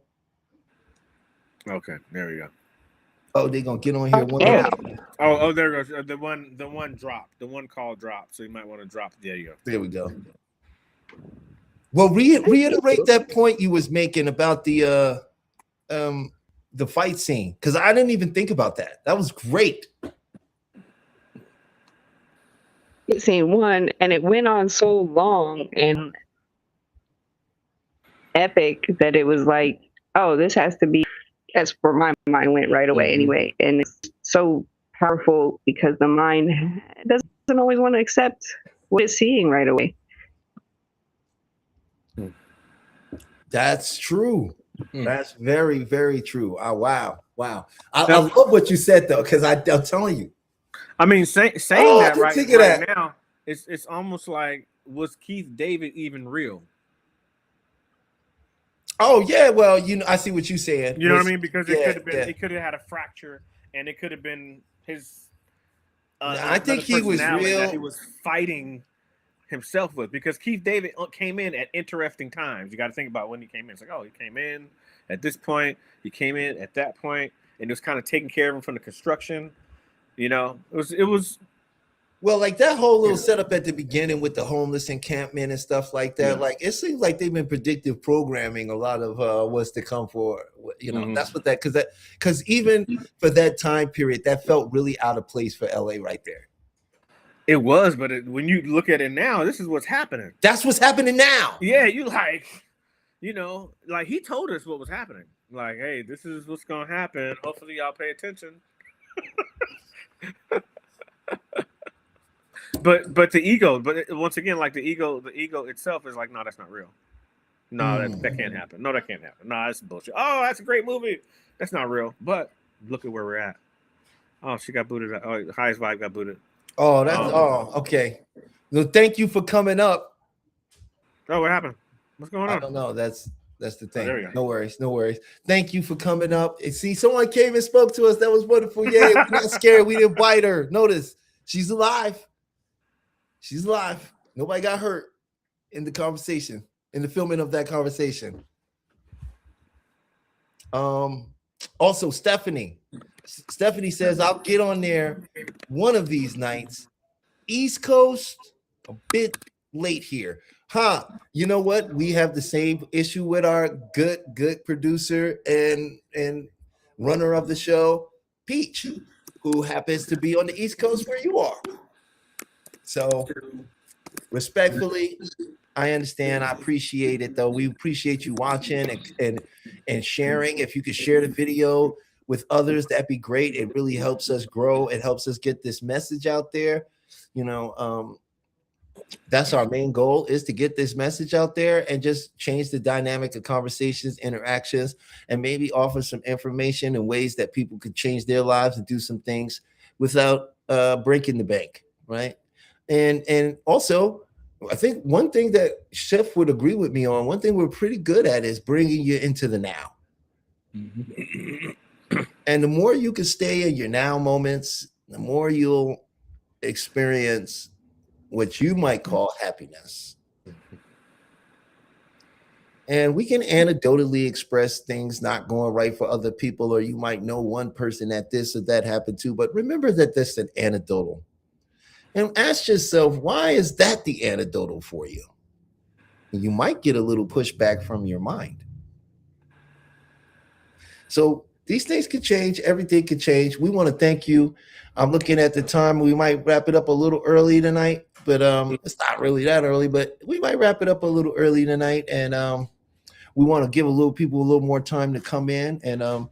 Okay, there we go. Oh, they're gonna get on here one. Yeah. Oh, there goes the one dropped. The one call dropped. So you might want to drop. There you go. There we go. Well, reiterate that point you was making about the fight scene, because I didn't even think about that. That was great. Scene one, and it went on so long and epic that it was like, oh, this has to be. That's where my mind went right away anyway. And it's so powerful because the mind doesn't always want to accept what it's seeing right away. That's true. That's very, very true. Oh, wow. I love what you said though, because I'm telling you. I mean, saying that right now, it's almost like, was Keith David even real? Oh yeah, well, I see what you're saying. You know what I mean? Because it could have been, it could have had a fracture, and it could have been his. I think he was real. That he was fighting himself with, because Keith David came in at interesting times. You got to think about when he came in. It's like, oh, he came in at this point, he came in at that point, and it was kind of taking care of him from the construction. You know, it was. Well, like that whole little setup at the beginning with the homeless encampment and stuff like that, like it seems like they've been predictive programming a lot of what's to come for. That's what because even for that time period, that felt really out of place for LA right there. It was, but when you look at it now, this is what's happening. That's what's happening now. Yeah, like he told us what was happening. Like, hey, this is what's gonna happen. Hopefully, y'all pay attention. But the ego, once again, like the ego itself is like, no, that's not real. No, that can't happen. No, that can't happen. No, that's bullshit. Oh, that's a great movie. That's not real. But look at where we're at. Oh, she got booted. Oh, Highest Vibe got booted. Oh, that's okay. Well, thank you for coming up. Oh, what happened? What's going on? I don't know. That's the thing. There we go. No worries. Thank you for coming up. And see, someone came and spoke to us. That was wonderful. Yeah, we're not scared. We didn't bite her. Notice she's alive. She's alive. Nobody got hurt in the conversation, in the filming of that conversation. Also, Stephanie says, I'll get on there one of these nights. East Coast, a bit late here. You know what? We have the same issue with our good producer and runner of the show, Peach, who happens to be on the East Coast where you are. So respectfully, I understand. I appreciate it, though. We appreciate you watching and sharing. If you could share the video with others, that'd be great. It really helps us grow. It helps us get this message out there. That's our main goal, is to get this message out there and just change the dynamic of conversations, interactions, and maybe offer some information and ways that people could change their lives and do some things without breaking the bank, right? And also I think one thing that Chef would agree with me on, one thing we're pretty good at is bringing you into the now. And the more you can stay in your now moments, the more you'll experience what you might call happiness. And we can anecdotally express things not going right for other people, or you might know one person that this or that happened to, but remember that that's an anecdotal. And ask yourself, why is that the anecdotal for you? And you might get a little pushback from your mind. So these things could change. Everything could change. We want to thank you. I'm looking at the time. We might wrap it up a little early tonight, but it's not really that early, but we might wrap it up a little early tonight. And we want to give people a little more time to come in and I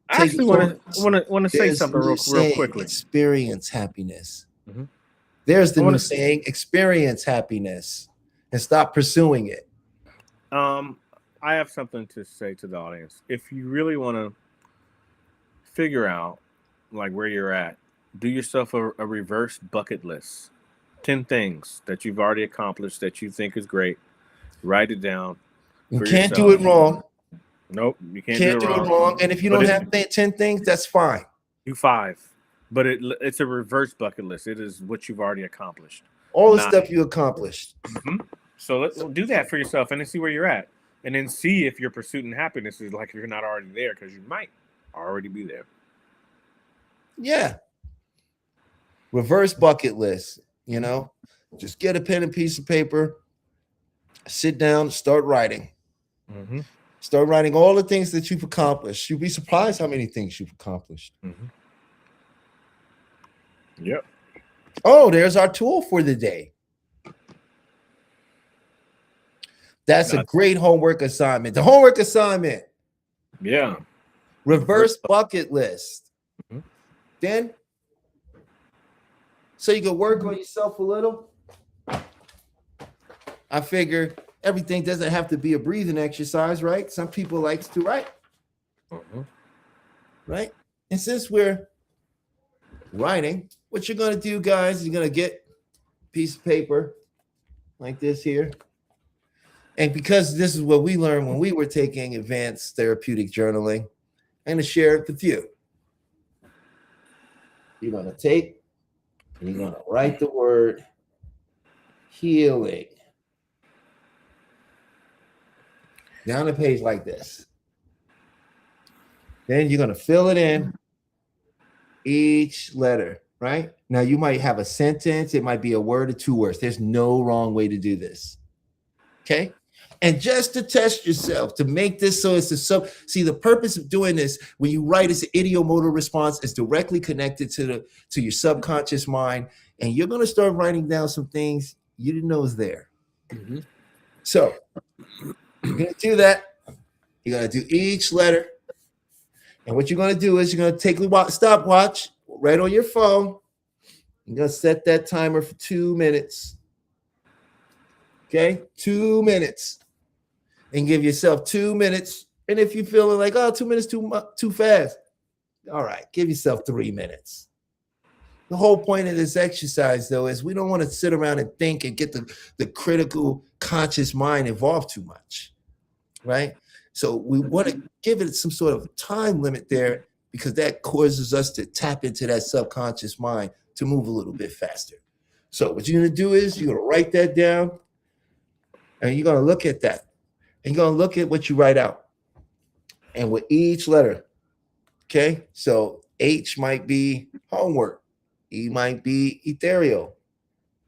actually want to say something real quickly. Experience happiness. There's the new saying, experience happiness and stop pursuing it. I have something to say to the audience. If you really want to figure out like where you're at, do yourself a reverse bucket list. 10 things that you've already accomplished that you think is great. Write it down. You can't do it wrong. Nope, you can't do it wrong. And if you don't have 10 things, that's fine. Do 5. But it's a reverse bucket list. It is what you've already accomplished. All the stuff you accomplished. So let's do that for yourself and then see where you're at. And then see if your pursuit and happiness is like if you're not already there, because you might already be there. Yeah. Reverse bucket list, you know. Just get a pen and piece of paper, sit down, start writing. Start writing all the things that you've accomplished. You'll be surprised how many things you've accomplished. Yep. Oh, there's our tool for the day. That's a great homework assignment. The homework assignment. Yeah. Reverse bucket list. Then, so you can work on yourself a little. I figure everything doesn't have to be a breathing exercise, right? Some people like to write. Right? And since we're writing, what you're going to do, guys, you're going to get a piece of paper like this here. And because this is what we learned when we were taking advanced therapeutic journaling, I'm going to share it with you. You're going to take and you're going to write the word healing down the page like this. Then you're going to fill it in each letter, right? Now you might have a sentence. It might be a word or 2 words. There's no wrong way to do this. Okay. And just to test yourself, to make this so it's see, the purpose of doing this when you write is an ideomotor response. It's directly connected to your subconscious mind. And you're going to start writing down some things you didn't know was there. So you're going to do that. You're going to do each letter. And what you're going to do is you're going to take a stopwatch right on your phone. You're going to set that timer for 2 minutes. Okay, 2 minutes. And give yourself 2 minutes. And if you're feeling like, 2 minutes too fast, all right, give yourself 3 minutes. The whole point of this exercise, though, is we don't want to sit around and think and get the critical conscious mind involved too much, right? So we want to give it some sort of time limit there because that causes us to tap into that subconscious mind to move a little bit faster. So what you're going to do is you're going to write that down and you're going to look at that. And you're going to look at what you write out. And with each letter, okay? So H might be homework. E might be ethereal.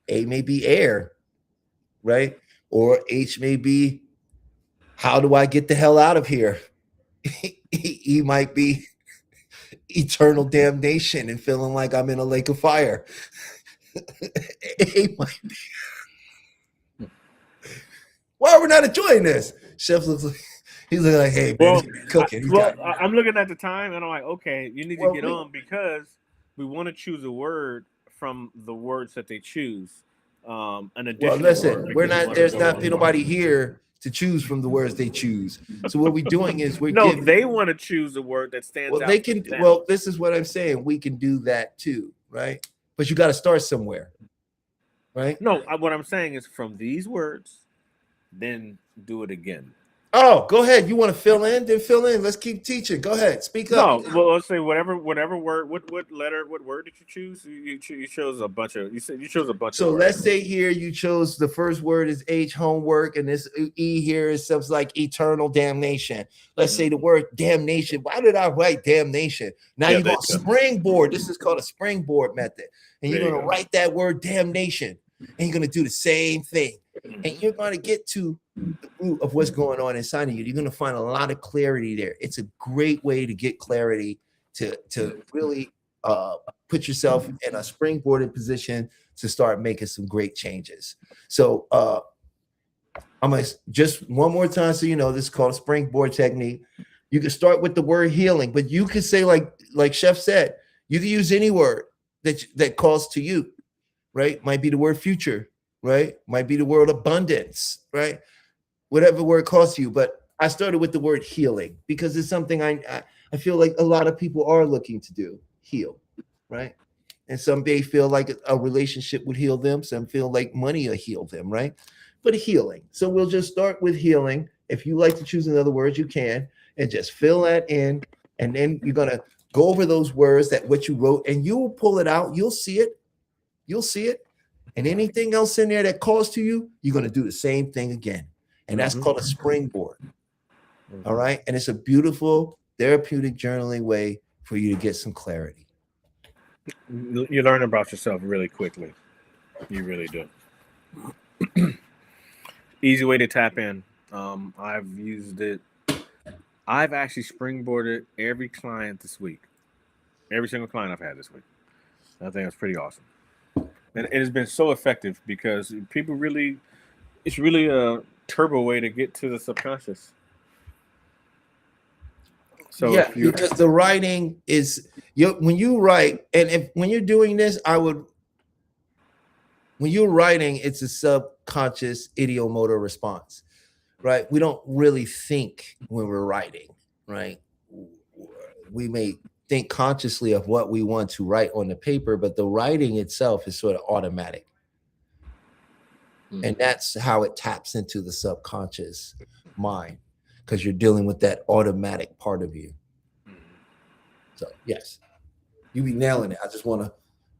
A may be air, right? Or H may be, how do I get the hell out of here? E might be eternal damnation and feeling like I'm in a lake of fire. A might be, why are we not enjoying this? Chef looks like he's looking like, hey, man, he's cooking. I'm looking at the time and I'm like, okay, you need to get on because we want to choose a word from the words that they choose. An additional well, listen, word. we're not. There's not nobody here to choose from the words they choose. So what we're doing is they want to choose a word that stands out. They can. Well, this is what I'm saying. We can do that too, right? But you got to start somewhere. right? No, what I'm saying is from these words, then do it again. Oh, go ahead. You want to fill in? Then fill in. Let's keep teaching. Go ahead. Speak up. No, well, let's say whatever word. What letter? What word did you choose? You chose a bunch of. You said you chose a bunch. So of let's words. say here you chose the first word is H, homework, and this E here is something like eternal damnation. Let's say the word damnation. Why did I write damnation? Now Yeah, you're going to springboard. This is called a springboard method. And you're There you going to go. write that word damnation. And you're going to do the same thing. And you're going to get to the root of what's going on inside of you. You're going to find a lot of clarity there. It's a great way to get clarity to really put yourself in a springboarded position to start making some great changes. So I'm gonna just one more time so you know this is called a springboard technique. You can start with the word healing, but you can say like Chef said, you can use any word that calls to you, right? Might be the word future, right? Might be the word abundance, right? Whatever word calls to you. But I started with the word healing because it's something I feel like a lot of people are looking to do, heal, right? And some may feel like a relationship would heal them. Some feel like money will heal them, right? But healing. So we'll just start with healing. If you like to choose another word, you can, and just fill that in. And then you're going to go over those words that what you wrote, and you will pull it out. You'll see it. You'll see it. And anything else in there that calls to you, you're going to do the same thing again. And that's called a springboard. All right. And it's a beautiful therapeutic journaling way for you to get some clarity. You learn about yourself really quickly. You really do. Easy way to tap in. I've used it. I've actually springboarded every client this week. Every single client I've had this week. I think it's pretty awesome. And it has been so effective because people really, it's really a turbo way to get to the subconscious. So yeah, because the writing is when you write, and when you're doing this, when you're writing, it's a subconscious ideomotor response, right? We don't really think when we're writing, right? We may think consciously of what we want to write on the paper, but the writing itself is sort of automatic. And that's how it taps into the subconscious mind, because you're dealing with that automatic part of you. So yes, you be nailing it. I just want to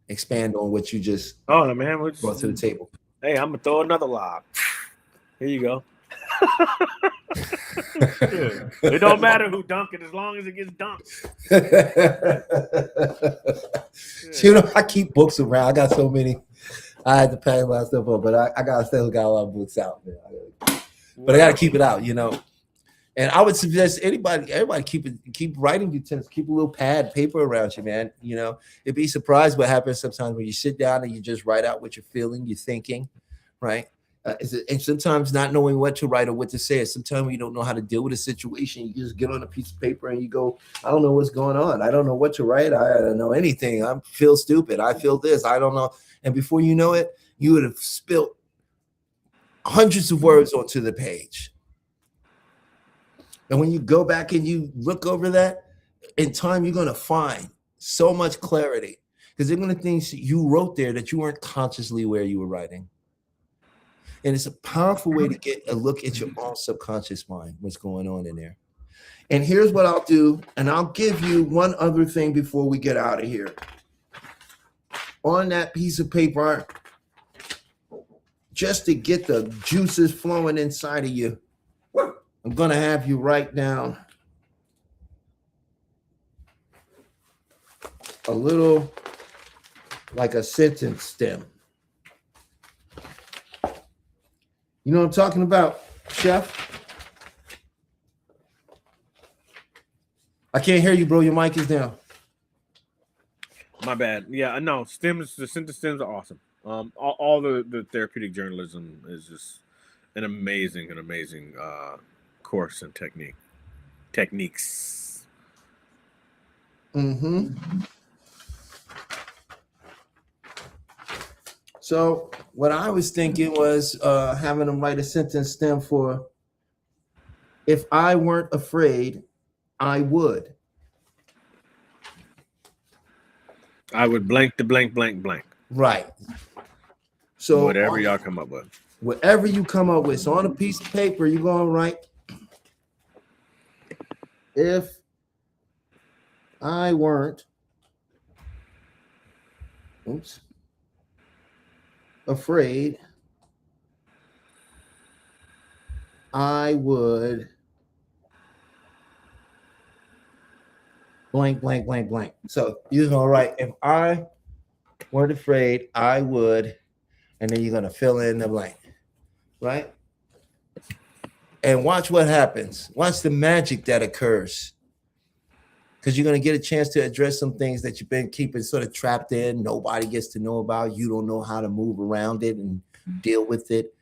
expand on what you just brought to the table. Hey, I'm gonna throw another lob. Here you go. It don't matter who dunk it as long as it gets dunked. You know, I keep books around. I got so many. I had to pack a lot of stuff up, but I still got a lot of books out, man. But I got to keep it out, you know. And I would suggest everybody keep writing utensils, keep a little pad, paper around you, man. You know, you'd be surprised what happens sometimes when you sit down and you just write out what you're feeling, you're thinking, right? And sometimes not knowing what to write or what to say. Sometimes you don't know how to deal with a situation. You just get on a piece of paper and you go, I don't know what's going on. I don't know what to write. I don't know anything. I feel stupid. I feel this. I don't know. And before you know it, you would have spilled hundreds of words onto the page. And when you go back and you look over that, in time, you're going to find so much clarity because they're going to things you wrote there that you weren't consciously aware you were writing. And it's a powerful way to get a look at your own subconscious mind, what's going on in there. And here's what I'll do. And I'll give you one other thing before we get out of here. On that piece of paper, just to get the juices flowing inside of you, I'm going to have you write down a little like a sentence stem. You know what I'm talking about, Chef? I can't hear you, bro. Your mic is down. My bad. Yeah, no, the sentence stems are awesome. All the therapeutic journalism is just an amazing course and techniques. So what I was thinking was having them write a sentence stem for, if I weren't afraid, I would. I would blank the blank blank blank. Right. So whatever y'all come up with. whatever you come up with. So on a piece of paper, you're going to write, if I weren't afraid, I would blank, blank, blank, blank. So you're going to write, if I weren't afraid, I would, and then you're going to fill in the blank, right? And watch what happens. Watch the magic that occurs. Because you're going to get a chance to address some things that you've been keeping sort of trapped in. Nobody gets to know about. You don't know how to move around it and deal with it.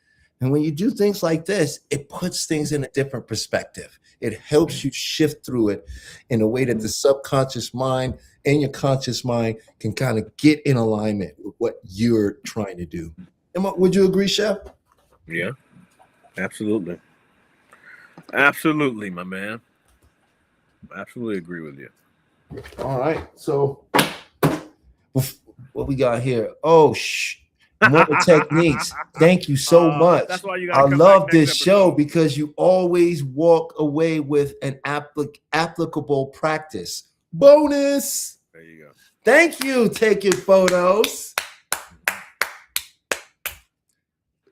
And when you do things like this, it puts things in a different perspective. It helps you shift through it in a way that the subconscious mind and your conscious mind can kind of get in alignment with what you're trying to do. Would you agree, Chef? Yeah, absolutely. Absolutely, my man. Absolutely agree with you. All right. So what we got here? Oh, more techniques. Thank you so much. That's why you I gotta love this show because you always walk away with an applicable practice. Bonus. There you go. Thank you. Taking photos.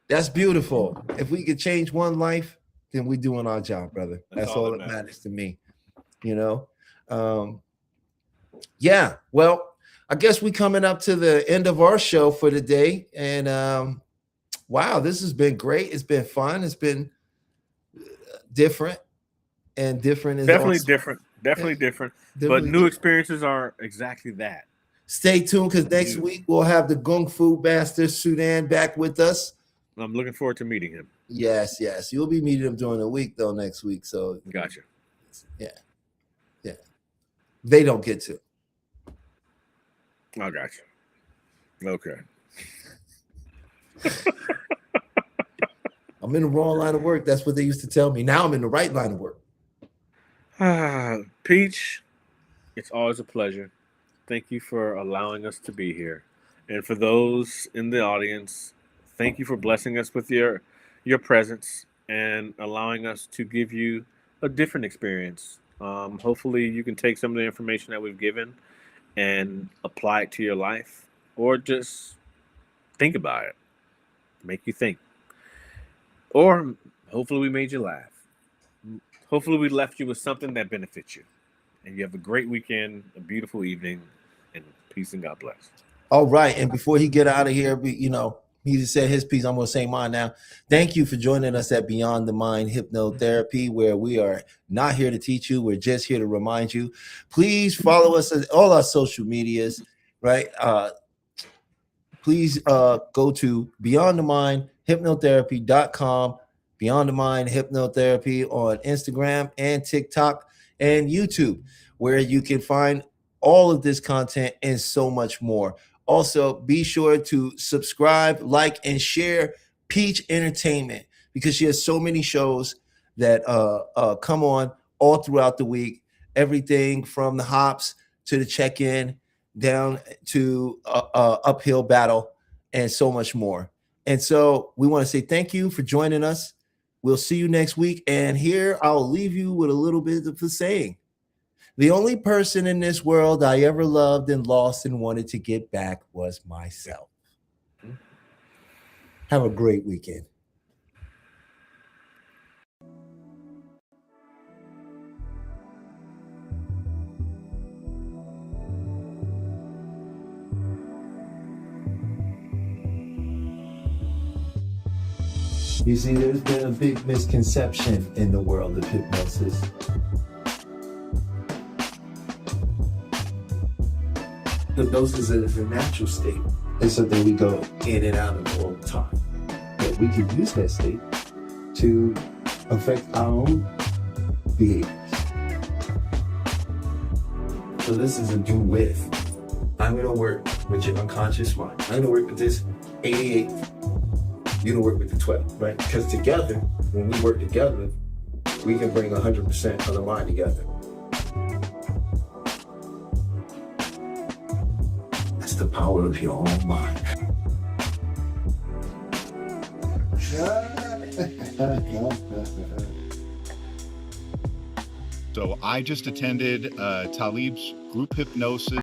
That's beautiful. If we could change one life, then we're doing our job, brother. That's all that matters to me. You know? Yeah. Well, I guess we're coming up to the end of our show for today. And wow, this has been great. It's been fun. It's been different. And different is definitely awesome. different. Definitely different. Definitely but new experiences are exactly that. Stay tuned because next week we'll have the Kung Fu Master Sudan back with us. I'm looking forward to meeting him. Yes. You'll be meeting him during the week, though, next week. So gotcha. Yeah. They don't get to. I got you. Okay. I'm in the wrong line of work. That's what they used to tell me. Now I'm in the right line of work. Peach, it's always a pleasure. Thank you for allowing us to be here. And for those in the audience, thank you for blessing us with your presence and allowing us to give you a different experience. Hopefully you can take some of the information that we've given and apply it to your life, or just think about it, make you think. Or hopefully we made you laugh. Hopefully we left you with something that benefits you. And you have a great weekend, a beautiful evening, and peace and God bless. All right. And before he get out of here, he just said his piece. I'm going to say mine now. Thank you for joining us at Beyond the Mind Hypnotherapy, where we are not here to teach you. We're just here to remind you. Please follow us on all our social medias, right? Please go to beyondthemindhypnotherapy.com, Beyond the Mind Hypnotherapy on Instagram and TikTok and YouTube, where you can find all of this content and so much more. Also, be sure to subscribe, like, and share Peach Entertainment, because she has so many shows that come on all throughout the week. Everything from the hops to the check-in down to uphill battle and so much more. And so we want to say thank you for joining us. We'll see you next week. And here I'll leave you with a little bit of a saying. The only person in this world I ever loved and lost and wanted to get back was myself. Have a great weekend. You see, there's been a big misconception in the world of hypnosis. Hypnosis is a natural state. It's something we go in and out of all the time. But we can use that state to affect our own behaviors. So this is a do with. I'm going to work with your unconscious mind. I'm going to work with this 88. You're going to work with the 12, right? Because together, when we work together, we can bring 100% of the mind together. That's the power of your own mind. So I just attended Talib's group hypnosis